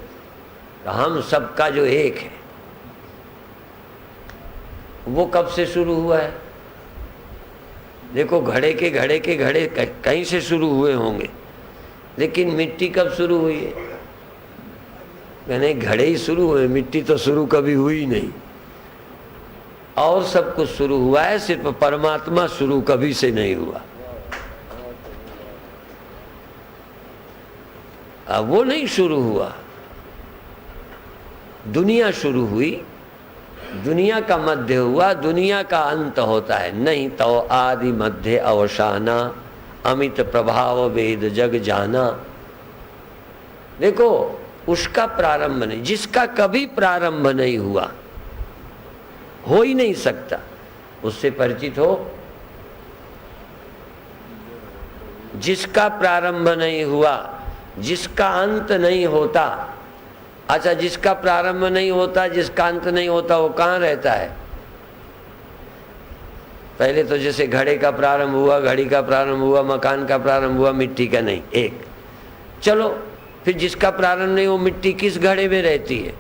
तो हम सबका जो एक है वो कब से शुरू हुआ है? देखो घड़े के घड़े कहीं से शुरू हुए होंगे, लेकिन मिट्टी कब शुरू हुई है? मैंने घड़े ही शुरू हुए, मिट्टी तो शुरू कभी हुई नहीं। और सब कुछ शुरू हुआ है, सिर्फ परमात्मा शुरू कभी से नहीं हुआ। अब वो नहीं शुरू हुआ, दुनिया शुरू हुई, दुनिया का मध्य हुआ, दुनिया का अंत होता है। नहीं तो आदि मध्य अवसाना, अमित प्रभाव वेद जग जाना। देखो उसका प्रारंभ नहीं, जिसका कभी प्रारंभ नहीं हुआ, हो ही नहीं सकता, उससे परिचित हो। जिसका प्रारंभ नहीं हुआ, जिसका अंत नहीं होता। अच्छा, जिसका प्रारंभ नहीं होता, जिसका अंत नहीं होता, वो कहाँ रहता है? पहले तो जैसे घड़े का प्रारंभ हुआ, घड़ी का प्रारंभ हुआ, मकान का प्रारंभ हुआ, मिट्टी का नहीं, एक। चलो फिर जिसका प्रारंभ नहीं, वो मिट्टी किस घड़े में रहती है?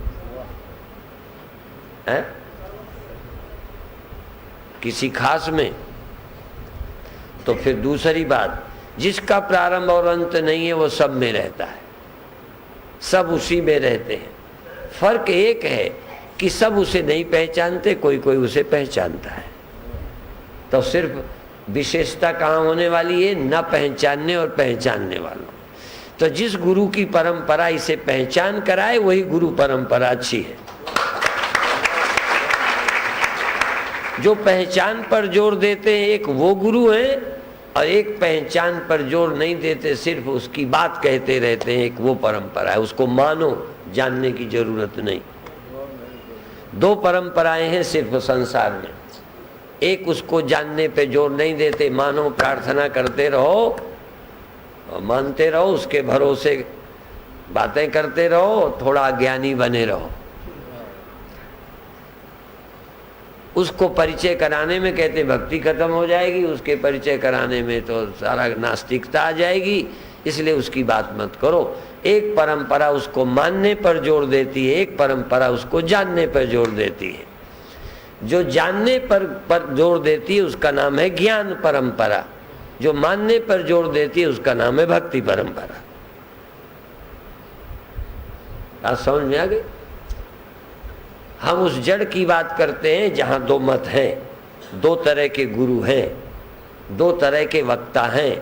किसी खास में। तो फिर दूसरी बात, जिसका प्रारंभ और अंत नहीं है वो सब में रहता है, सब उसी में रहते हैं। फर्क एक है कि सब उसे नहीं पहचानते, कोई कोई उसे पहचानता है। तो सिर्फ विशेषता कहाँ होने वाली है? न पहचानने और पहचानने वालों। तो जिस गुरु की परंपरा इसे पहचान कराए वही गुरु परंपरा अच्छी है। जो पहचान पर जोर देते हैं एक वो गुरु हैं, और एक पहचान पर जोर नहीं देते, सिर्फ उसकी बात कहते रहते हैं, एक वो परंपरा है। उसको मानो, जानने की जरूरत नहीं। दो परंपराएं हैं सिर्फ संसार में। एक उसको जानने पे जोर नहीं देते, मानो, प्रार्थना करते रहो, मानते रहो, उसके भरोसे बातें करते रहो, थोड़ा ज्ञानी बने रहो। उसको परिचय कराने में कहते भक्ति खत्म हो जाएगी, उसके परिचय कराने में तो सारा नास्तिकता आ जाएगी, इसलिए उसकी बात मत करो। एक परंपरा उसको मानने पर जोर देती है, एक परंपरा उसको जानने पर जोर देती है। जो जानने पर जोर देती है उसका नाम है ज्ञान परंपरा, जो मानने पर जोर देती है उसका नाम है भक्ति परंपरा। बात समझ में आ गई? हम उस जड़ की बात करते हैं जहां दो मत हैं, दो तरह के गुरु हैं, दो तरह के वक्ता हैं।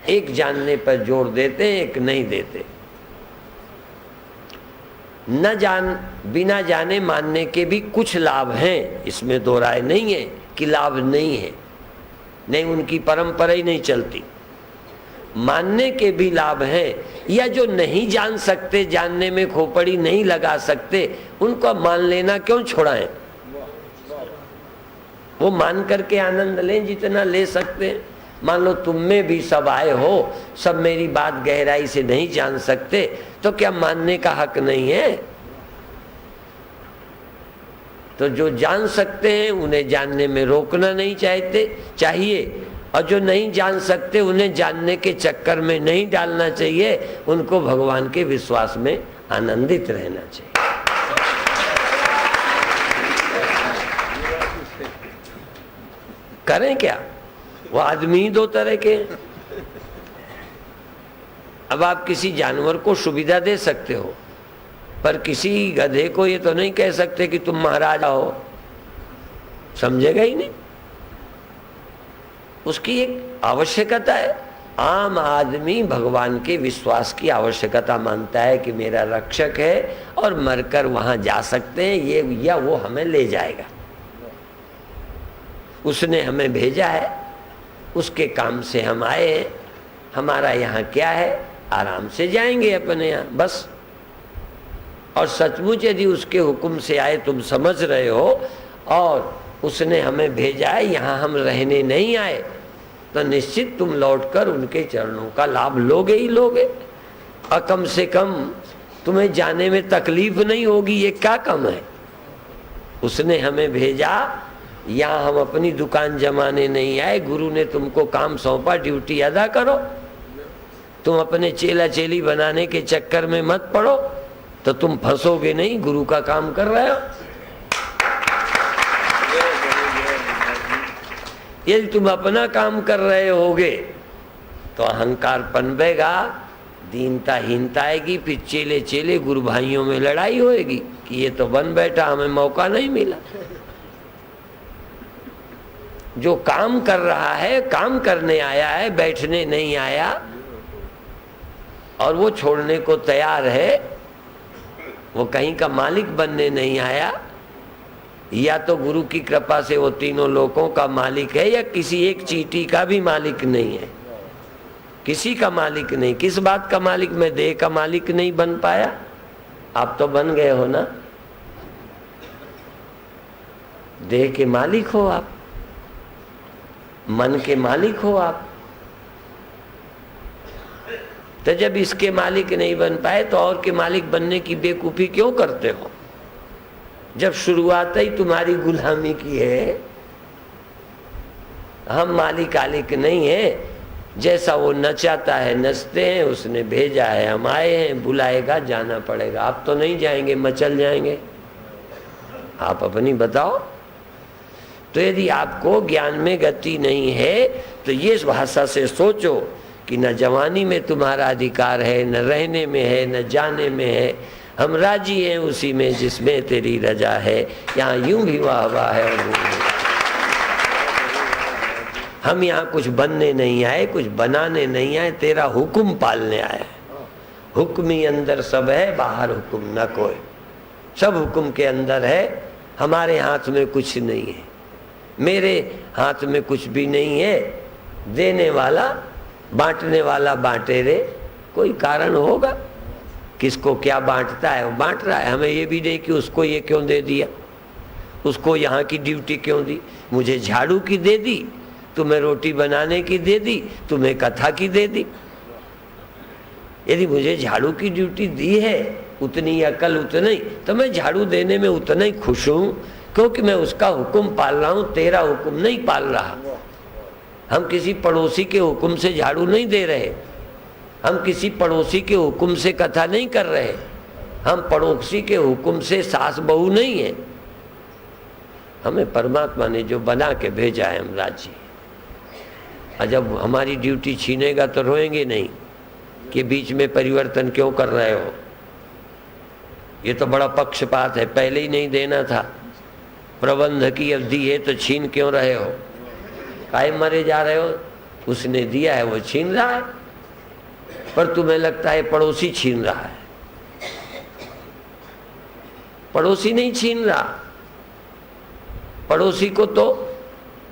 एक जानने पर जोर देते हैं, एक नहीं देते। न जान, बिना जाने मानने के भी कुछ लाभ हैं, इसमें दो राय नहीं है कि लाभ नहीं है, नहीं, उनकी परंपरा ही नहीं चलती। मानने के भी लाभ हैं, या जो नहीं जान सकते, जानने में खोपड़ी नहीं लगा सकते, उनको मान लेना क्यों छोड़ाएं? वो मान करके आनंद लें जितना ले सकते हैं। मान लो तुम में भी सब आए हो, सब मेरी बात गहराई से नहीं जान सकते, तो क्या मानने का हक नहीं है? तो जो जान सकते हैं उन्हें जानने में रोकना नहीं चाहिए, और जो नहीं जान सकते उन्हें जानने के चक्कर में नहीं डालना चाहिए। उनको भगवान के विश्वास में आनंदित रहना चाहिए। करें क्या? वो आदमी ही दो तरह के हैं। अब आप किसी जानवर को सुविधा दे सकते हो, पर किसी गधे को ये तो नहीं कह सकते कि तुम महाराजा हो, समझेगा ही नहीं। उसकी एक आवश्यकता है। आम आदमी भगवान के विश्वास की आवश्यकता मानता है कि मेरा रक्षक है और मरकर वहां जा सकते हैं, ये या वो हमें ले जाएगा, उसने हमें भेजा है, उसके काम से हम आए हैं, हमारा यहाँ क्या है, आराम से जाएंगे अपने यहाँ, बस। और सचमुच यदि उसके हुक्म से आए, तुम समझ रहे हो, और उसने हमें भेजा है, यहाँ हम रहने नहीं आए, तो निश्चित तुम लौटकर उनके चरणों का लाभ लोगे ही लोगे। और कम से कम तुम्हें जाने में तकलीफ नहीं होगी, ये क्या कम है? उसने हमें भेजा, यहाँ हम अपनी दुकान जमाने नहीं आए, गुरु ने तुमको काम सौंपा, ड्यूटी अदा करो। तुम अपने चेला चेली बनाने के चक्कर में मत पड़ो, तो तुम फंसोगे नहीं, गुरु का काम कर रहे हो। यदि तुम अपना काम कर रहे होगे तो अहंकार पनपेगा, दीनता हीनता आएगी, फिर चेले चेले गुरु भाइयों में लड़ाई होएगी कि ये तो बन बैठा, हमें मौका नहीं मिला। जो काम कर रहा है, काम करने आया है, बैठने नहीं आया, और वो छोड़ने को तैयार है, वो कहीं का मालिक बनने नहीं आया, या तो गुरु की कृपा से वो तीनों लोकों का मालिक है, या किसी एक चींटी का भी मालिक नहीं है, किसी का मालिक नहीं। किस बात का मालिक? मैं देह का मालिक नहीं बन पाया, आप तो बन गए हो ना, देह के मालिक हो आप, मन के मालिक हो आप। तो जब इसके मालिक नहीं बन पाए तो और के मालिक बनने की बेवकूफी क्यों करते हो? जब शुरुआत ही तुम्हारी गुलामी की है। हम मालिक आलिक नहीं है, जैसा वो नचाता है नचते हैं, उसने भेजा है, हम आए हैं, बुलाएगा, जाना पड़ेगा। आप तो नहीं जाएंगे, मचल जाएंगे। आप अपनी बताओ। तो यदि आपको ज्ञान में गति नहीं है तो ये भाषा से सोचो कि न जवानी में तुम्हारा अधिकार है, न रहने में है, न जाने में है। हम राजी हैं उसी में जिसमें तेरी रजा है। यहाँ यूं भी वाह वाह है और हम यहाँ कुछ बनने नहीं आए, कुछ बनाने नहीं आए, तेरा हुक्म पालने आए। हुक्म ही अंदर सब है, बाहर हुक्म न कोई। सब हुक्म के अंदर है, हमारे हाथ में कुछ नहीं है, मेरे हाथ में कुछ भी नहीं है। देने वाला बांटने वाला बांटे रे। कोई कारण होगा, किसको क्या बांटता है वो बांट रहा है। हमें ये भी नहीं कि उसको ये क्यों दे दिया, उसको यहाँ की ड्यूटी क्यों दी। मुझे झाड़ू की दे दी, तुम्हें रोटी बनाने की दे दी, तुम्हें कथा की दे दी। यदि मुझे झाड़ू की ड्यूटी दी है उतनी अकल उतनी, तो मैं झाड़ू देने में उतना ही खुश हूँ, क्योंकि मैं उसका हुक्म पाल रहा हूँ, तेरा हुक्म नहीं पाल रहा। हम किसी पड़ोसी के हुक्म से झाड़ू नहीं दे रहे, हम किसी पड़ोसी के हुक्म से कथा नहीं कर रहे, हम पड़ोसी के हुक्म से सास बहू नहीं है। हमें परमात्मा ने जो बना के भेजा है हम राजी। और जब हमारी ड्यूटी छीनेगा तो रोएंगे नहीं कि बीच में परिवर्तन क्यों कर रहे हो, ये तो बड़ा पक्षपात है, पहले ही नहीं देना था। प्रबंध की अवधि है तो छीन क्यों रहे हो, काहे मरे जा रहे हो। उसने दिया है वो छीन रहा है, पर तुम्हें लगता है पड़ोसी छीन रहा है। पड़ोसी नहीं छीन रहा, पड़ोसी को तो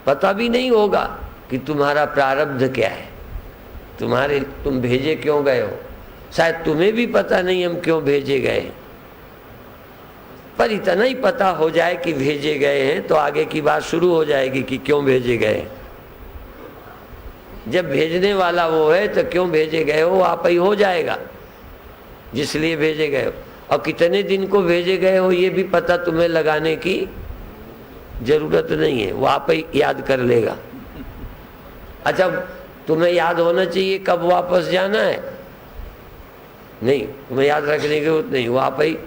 पता भी नहीं होगा कि तुम्हारा प्रारब्ध क्या है, तुम भेजे क्यों गए हो। शायद तुम्हें भी पता नहीं हम क्यों भेजे गए, पर इतना ही पता हो जाए कि भेजे गए हैं तो आगे की बात शुरू हो जाएगी कि क्यों भेजे गए। जब भेजने वाला वो है तो क्यों भेजे गए हो आप ही हो जाएगा, जिसलिए भेजे गए हो। और कितने दिन को भेजे गए हो ये भी पता तुम्हें लगाने की जरूरत नहीं है, वो आप ही याद कर लेगा। अच्छा, तुम्हें याद होना चाहिए कब वापस जाना है, नहीं, तुम्हें याद रखने की जरूरत नहीं, वो आप ही।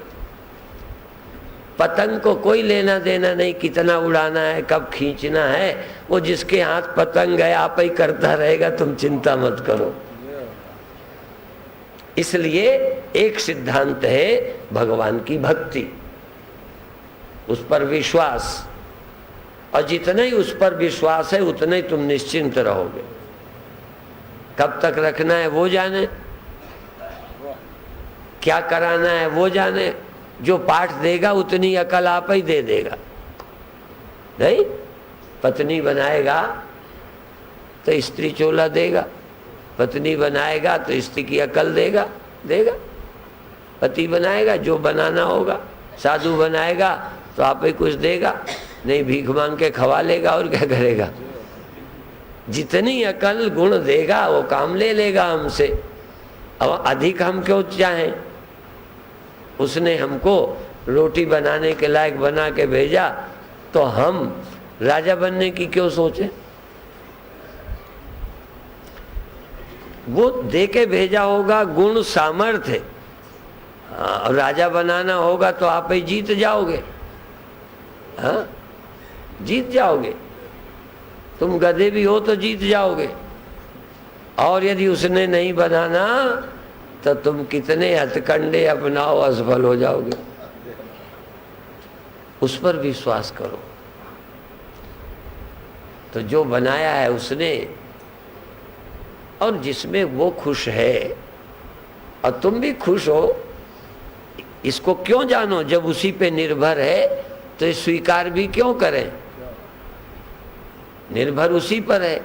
पतंग को कोई लेना देना नहीं कितना उड़ाना है, कब खींचना है, वो जिसके हाथ पतंग है आप ही करता रहेगा, तुम चिंता मत करो। इसलिए एक सिद्धांत है भगवान की भक्ति, उस पर विश्वास, और जितना ही उस पर विश्वास है उतना ही तुम निश्चिंत रहोगे। कब तक रखना है वो जाने, क्या कराना है वो जाने। जो पाठ देगा उतनी अकल आप ही दे देगा। नहीं, पत्नी बनाएगा तो स्त्री चोला देगा, पत्नी बनाएगा तो स्त्री की अकल देगा। पति बनाएगा जो बनाना होगा, साधु बनाएगा तो आप ही कुछ देगा, नहीं भीख मांग के खवा लेगा और क्या करेगा। जितनी अकल गुण देगा वो काम ले लेगा हमसे। अब अधिक हम क्यों चाहें, उसने हमको रोटी बनाने के लायक बना के भेजा तो हम राजा बनने की क्यों सोचें। वो दे के भेजा होगा गुण सामर्थ्य, और राजा बनाना होगा तो आप ही जीत जाओगे। हाँ, जीत जाओगे, तुम गधे भी हो तो जीत जाओगे। और यदि उसने नहीं बनाना तो तुम कितने हथकंडे अपनाओ असफल हो जाओगे। उस पर विश्वास करो। तो जो बनाया है उसने, और जिसमें वो खुश है और तुम भी खुश हो, इसको क्यों जानो। जब उसी पे निर्भर है तो स्वीकार भी क्यों करें, निर्भर उसी पर है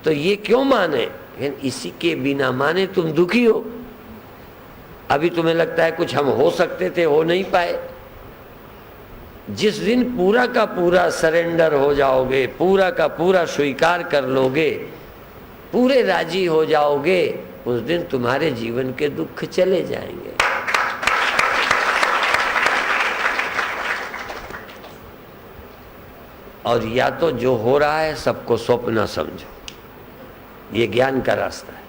तो ये क्यों माने। इसी के बिना माने तुम दुखी हो। अभी तुम्हें लगता है कुछ हम हो सकते थे, हो नहीं पाए। जिस दिन पूरा का पूरा सरेंडर हो जाओगे, पूरा का पूरा स्वीकार कर लोगे, पूरे राजी हो जाओगे, उस दिन तुम्हारे जीवन के दुख चले जाएंगे। और या तो जो हो रहा है सबको स्वप्न समझो, ये ज्ञान का रास्ता है।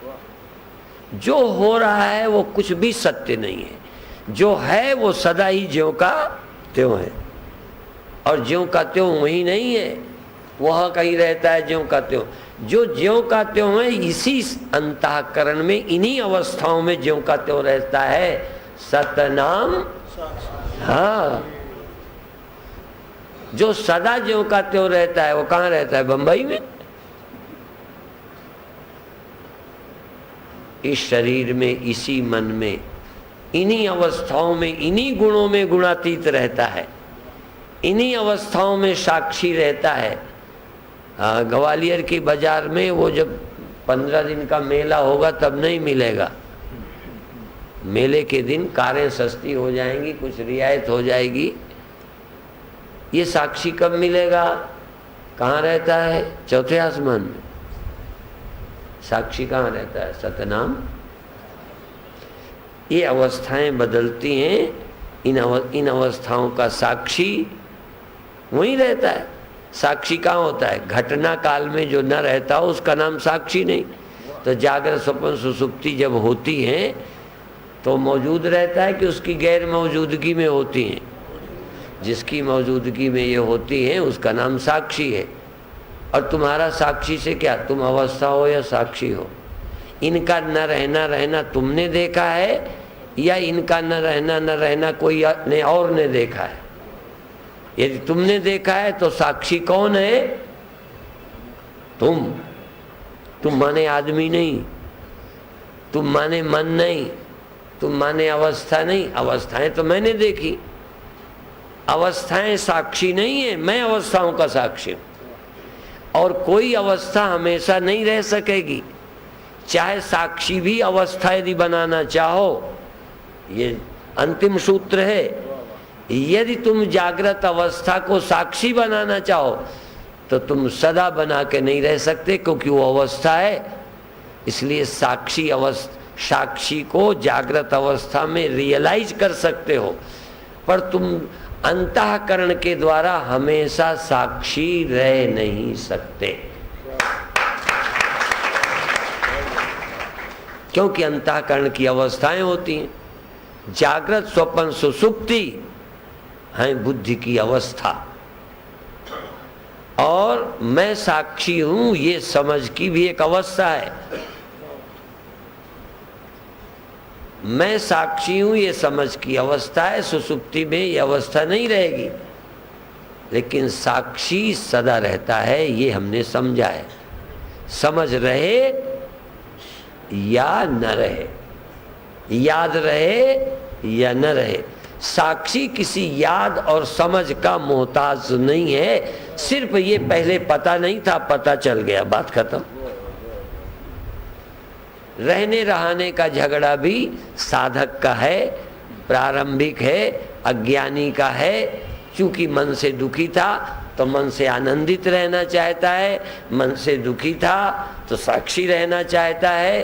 जो हो रहा है वो कुछ भी सत्य नहीं है, जो है वो सदा ही ज्यों का त्यों है, और ज्यों का त्यों वही नहीं है। वह कहीं रहता है ज्यों का त्यों। जो ज्यों का त्यों है इसी अंतःकरण में, इन्हीं अवस्थाओं में ज्यों का त्यों रहता है सतनाम। हाँ, जो सदा ज्यों का त्यों रहता है वो कहाँ रहता है? बंबई में। इस शरीर में, इसी मन में, इन्हीं अवस्थाओं में, इन्हीं गुणों में गुणातीत रहता है, इन्हीं अवस्थाओं में साक्षी रहता है। ग्वालियर की बाजार में वो जब 15 दिन का मेला होगा तब नहीं मिलेगा। मेले के दिन कारें सस्ती हो जाएंगी, कुछ रियायत हो जाएगी। ये साक्षी कब मिलेगा? कहाँ रहता है? चौथे आसमान में। साक्षी कहाँ रहता है? सतनाम। ये अवस्थाएं बदलती हैं, इन अवस्थाओं का साक्षी वहीं रहता है। साक्षी कहाँ होता है? घटना काल में जो न रहता हो उसका नाम साक्षी नहीं। तो जागृत स्वप्न सुसुप्ति जब होती हैं तो मौजूद रहता है कि उसकी गैर मौजूदगी में होती हैं? जिसकी मौजूदगी में ये होती हैं उसका नाम साक्षी है। और तुम्हारा साक्षी से क्या? तुम अवस्था हो या साक्षी हो? इनका न रहना तुमने देखा है या इनका न रहना कोई ने और ने देखा है? यदि तुमने देखा है तो साक्षी कौन है? तुम माने आदमी नहीं, तुम माने मन नहीं, तुम माने अवस्था नहीं। अवस्थाएं तो मैंने देखी, अवस्थाएं साक्षी नहीं है, मैं अवस्थाओं का साक्षी हूं। और कोई अवस्था हमेशा नहीं रह सकेगी, चाहे साक्षी भी अवस्था यदि बनाना चाहो। ये अंतिम सूत्र है। यदि तुम जागृत अवस्था को साक्षी बनाना चाहो तो तुम सदा बना के नहीं रह सकते, क्योंकि वो अवस्था है। इसलिए साक्षी को जागृत अवस्था में रियलाइज कर सकते हो, पर तुम अंतःकरण के द्वारा हमेशा साक्षी रह नहीं सकते, क्योंकि अंतःकरण की अवस्थाएं होती हैं। जागृत स्वप्न सुसुप्ति है बुद्धि की अवस्था, और मैं साक्षी हूं ये समझ की भी एक अवस्था है। मैं साक्षी हूं ये समझ की अवस्था है। सुसुप्ति में ये अवस्था नहीं रहेगी, लेकिन साक्षी सदा रहता है, ये हमने समझा है। समझ रहे या न रहे, याद रहे या न रहे, साक्षी किसी याद और समझ का मोहताज नहीं है। सिर्फ ये पहले पता नहीं था, पता चल गया, बात खत्म। रहने रहने का झगड़ा भी साधक का है, प्रारंभिक है, अज्ञानी का है। चूंकि मन से दुखी था तो मन से आनंदित रहना चाहता है, मन से दुखी था तो साक्षी रहना चाहता है।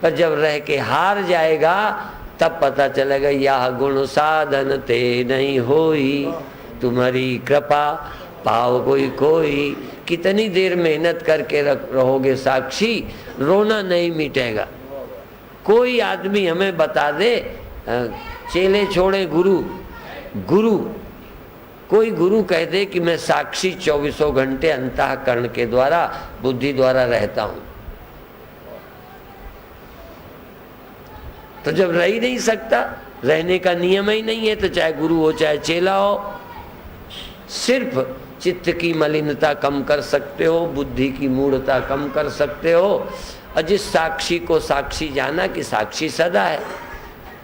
पर जब रह के हार जाएगा तब पता चलेगा यह गुण साधन ते नहीं होई, तुम्हारी कृपा पाओ कोई। कितनी देर मेहनत करके रहोगे साक्षी, रोना नहीं मिटेगा। कोई आदमी हमें बता दे, चेले छोड़े गुरु, कोई गुरु कह दे कि मैं साक्षी 24 घंटे अंतःकरण के द्वारा, बुद्धि द्वारा रहता हूं, तो जब रह ही नहीं सकता, रहने का नियम ही नहीं है, तो चाहे गुरु हो चाहे चेला हो, सिर्फ चित्त की मलिनता कम कर सकते हो, बुद्धि की मूढ़ता कम कर सकते हो। और जिस साक्षी को साक्षी जाना कि साक्षी सदा है,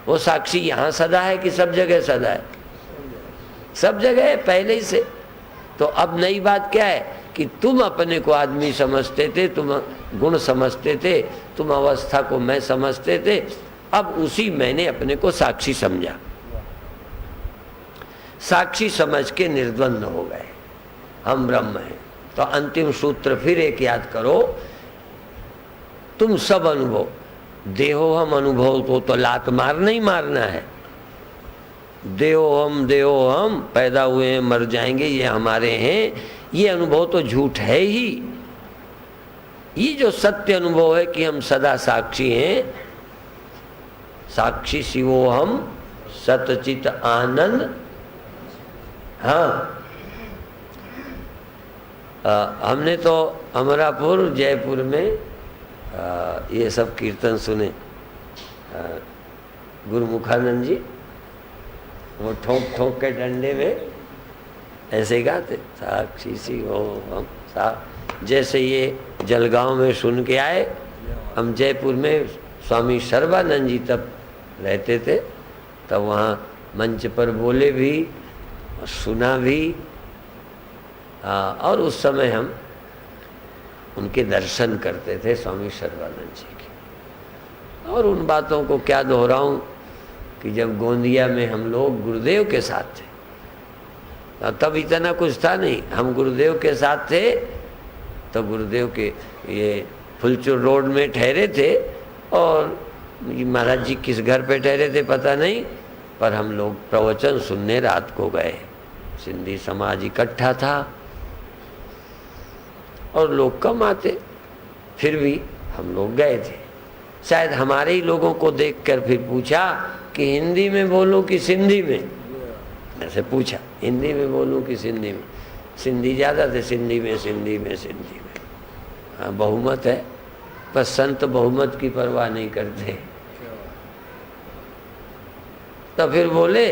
वो साक्षी यहाँ सदा है कि सब जगह सदा है? सब जगह है पहले ही से। तो अब नई बात क्या है कि तुम अपने को आदमी समझते थे, तुम गुण समझते थे, तुम अवस्था को मैं समझते थे, अब उसी मैंने अपने को साक्षी समझा। साक्षी समझ के निर्द्वंद हो गए, हम ब्रह्म हैं। तो अंतिम सूत्र फिर एक याद करो, तुम सब अनुभव, देहो हम अनुभव को तो लात मार नहीं मारना है। देहो हम पैदा हुए हैं, मर जाएंगे, ये हमारे हैं, ये अनुभव तो झूठ है ही। ये जो सत्य अनुभव है कि हम सदा साक्षी हैं, साक्षी शिवो हम हमने तो अमरापुर जयपुर में ये सब कीर्तन सुने। गुरुमुखानंद जी वो ठोक ठोक के डंडे में ऐसे ही गाते, साक्षी सी हो हम सा। जैसे ये जलगांव में सुन के आए, हम जयपुर में स्वामी सर्वानंद जी तब रहते थे, तब वहाँ मंच पर बोले भी, सुना भी। और उस समय हम उनके दर्शन करते थे स्वामी सर्वानंद जी के। और उन बातों को क्या दोहराऊं कि जब गोंदिया में हम लोग गुरुदेव के साथ थे, तब इतना कुछ था नहीं, हम गुरुदेव के साथ थे तो गुरुदेव के ये फुलचुर रोड में ठहरे थे, और महाराज जी किस घर पे ठहरे थे पता नहीं, पर हम लोग प्रवचन सुनने रात को गए। सिंधी समाज इकट्ठा था और लोग कम आते, फिर भी हम लोग गए थे। शायद हमारे ही लोगों को देखकर फिर पूछा कि हिंदी में बोलूं कि सिंधी में, ऐसे पूछा हिंदी में बोलूं कि सिंधी में। सिंधी ज़्यादा थे, सिंधी में सिंधी में सिंधी में। हाँ बहुमत है, पर संत बहुमत की परवाह नहीं करते। तो फिर बोले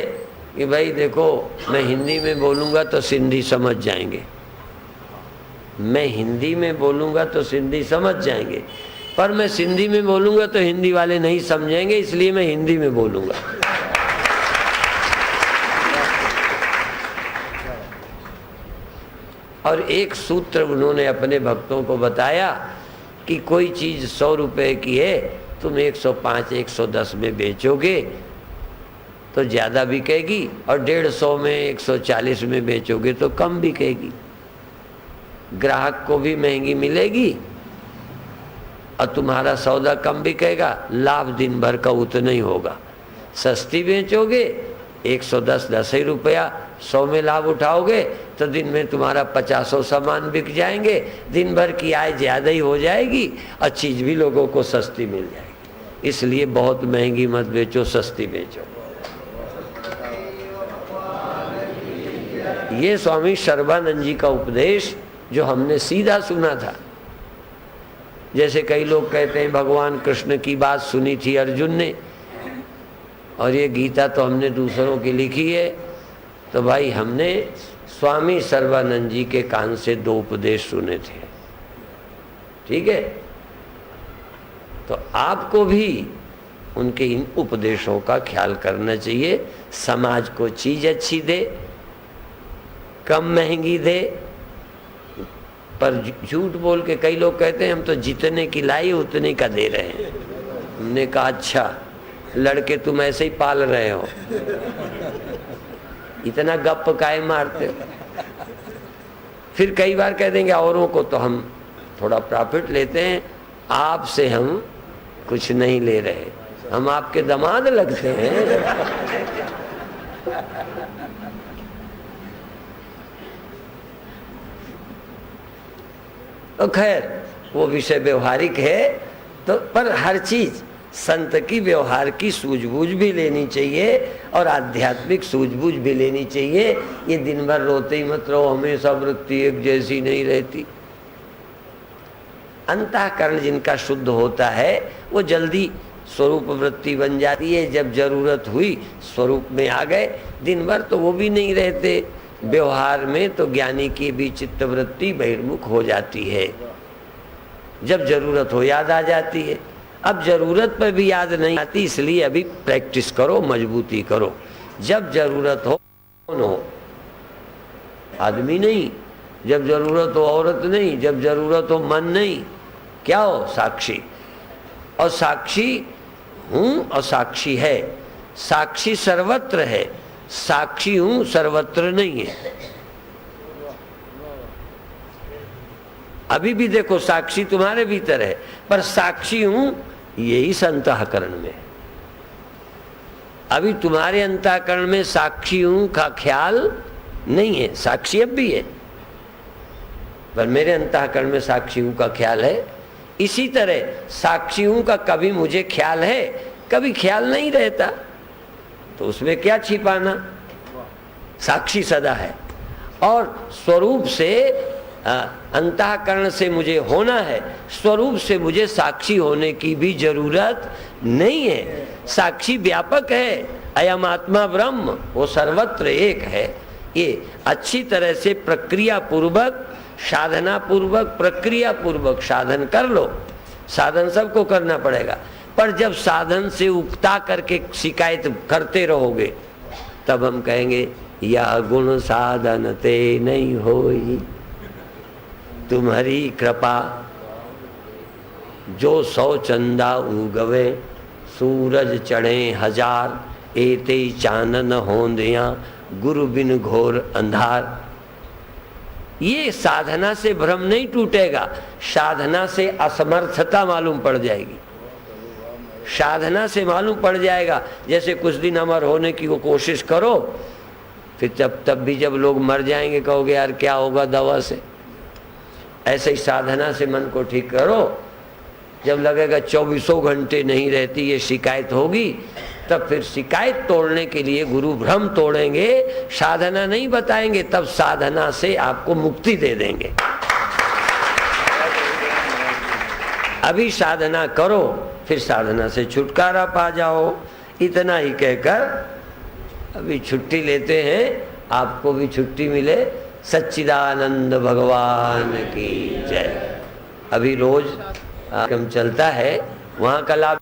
कि भाई देखो, मैं हिंदी में बोलूँगा तो सिंधी समझ जाएंगे, मैं हिंदी में बोलूँगा तो सिंधी समझ जाएंगे, पर मैं सिंधी में बोलूँगा तो हिंदी वाले नहीं समझेंगे, इसलिए मैं हिंदी में बोलूँगा। और एक सूत्र उन्होंने अपने भक्तों को बताया कि कोई चीज़ 100 रुपए की है, तुम 105 110 में बेचोगे तो ज़्यादा बिकेगी, और 150 में 140 में बेचोगे तो कम बिकेगी। ग्राहक को भी महंगी मिलेगी और तुम्हारा सौदा कम बिकेगा, लाभ दिन भर का उतना ही होगा। सस्ती बेचोगे 110 10 ही रुपया, 100 में लाभ उठाओगे तो दिन में तुम्हारा 50 सामान बिक जाएंगे, दिन भर की आय ज़्यादा ही हो जाएगी और चीज़ भी लोगों को सस्ती मिल जाएगी। इसलिए बहुत महंगी मत बेचो, सस्ती बेचो। ये स्वामी सर्वानंद जी का उपदेश जो हमने सीधा सुना था। जैसे कई लोग कहते हैं भगवान कृष्ण की बात सुनी थी अर्जुन ने, और ये गीता तो हमने दूसरों की लिखी है। तो भाई हमने स्वामी सर्वानंद जी के कान से 2 उपदेश सुने थे, ठीक है। तो आपको भी उनके इन उपदेशों का ख्याल करना चाहिए। समाज को चीज़ अच्छी दे, कम महंगी दे, पर झूठ बोल के कई लोग कहते हैं हम तो जितने की लाई उतने का दे रहे हैं। हमने कहा अच्छा, लड़के तुम ऐसे ही पाल रहे हो, इतना गप काहे मारते हो। फिर कई बार कह देंगे औरों को तो हम थोड़ा प्रॉफिट लेते हैं, आपसे हम कुछ नहीं ले रहे, हम आपके दामाद लगते हैं। तो खैर वो विषय व्यवहारिक है, तो पर हर चीज संत की व्यवहार की सूझबूझ भी लेनी चाहिए और आध्यात्मिक सूझबूझ भी लेनी चाहिए। ये दिन भर रोते ही मत रहो, हमेशा वृत्ति एक जैसी नहीं रहती। अंतःकरण जिनका शुद्ध होता है वो जल्दी स्वरूप वृत्ति बन जाती है। जब जरूरत हुई स्वरूप में आ गए, दिन भर तो वो भी नहीं रहते। व्यवहार में तो ज्ञानी की भी चित्त वृत्ति बहिर्मुख हो जाती है, जब जरूरत हो याद आ जाती है। अब जरूरत पर भी याद नहीं आती, इसलिए अभी प्रैक्टिस करो, मजबूती करो। जब जरूरत हो कौन हो, आदमी नहीं। जब जरूरत हो औरत नहीं, जब जरूरत हो मन नहीं, क्या हो, साक्षी। और साक्षी हूं और साक्षी है। साक्षी सर्वत्र है, साक्षी हूं सर्वत्र नहीं है। अभी भी देखो साक्षी तुम्हारे भीतर है, पर साक्षी हूं यही अंतःकरण में। अभी तुम्हारे अंतःकरण में साक्षी हूं का ख्याल नहीं है, साक्षी अब भी है, पर मेरे अंतःकरण में साक्षी हूं का ख्याल है। इसी तरह साक्षी हूं का कभी मुझे ख्याल है, कभी ख्याल नहीं रहता, तो उसमें क्या छिपाना। साक्षी सदा है और स्वरूप से अंतःकरण से मुझे होना है, स्वरूप से मुझे साक्षी होने की भी जरूरत नहीं है। साक्षी व्यापक है, अयम आत्मा ब्रह्म, वो सर्वत्र एक है। ये अच्छी तरह से प्रक्रिया पूर्वक, साधना पूर्वक, प्रक्रिया पूर्वक साधन कर लो। साधन सबको करना पड़ेगा, पर जब साधन से उकता करके शिकायत करते रहोगे तब हम कहेंगे यह गुण साधन ते नहीं होई, तुम्हारी कृपा जो 100 चंदा उगवे, सूरज चढ़े 1000, एते चानन होंदिया, गुरु बिन घोर अंधार। ये साधना से भ्रम नहीं टूटेगा, साधना से असमर्थता मालूम पड़ जाएगी। साधना से मालूम पड़ जाएगा। जैसे कुछ दिन अमर होने की वो कोशिश करो, फिर तब भी जब लोग मर जाएंगे कहोगे यार क्या होगा दवा से। ऐसे ही साधना से मन को ठीक करो। जब लगेगा 24 घंटे नहीं रहती, ये शिकायत होगी, तब फिर शिकायत तोड़ने के लिए गुरु भ्रम तोड़ेंगे, साधना नहीं बताएंगे, तब साधना से आपको मुक्ति दे देंगे। अभी साधना करो, फिर साधना से छुटकारा पा जाओ। इतना ही कहकर अभी छुट्टी लेते हैं, आपको भी छुट्टी मिले। सच्चिदानंद भगवान की जय। अभी रोज कार्यक्रम चलता है, वहाँ का लाभ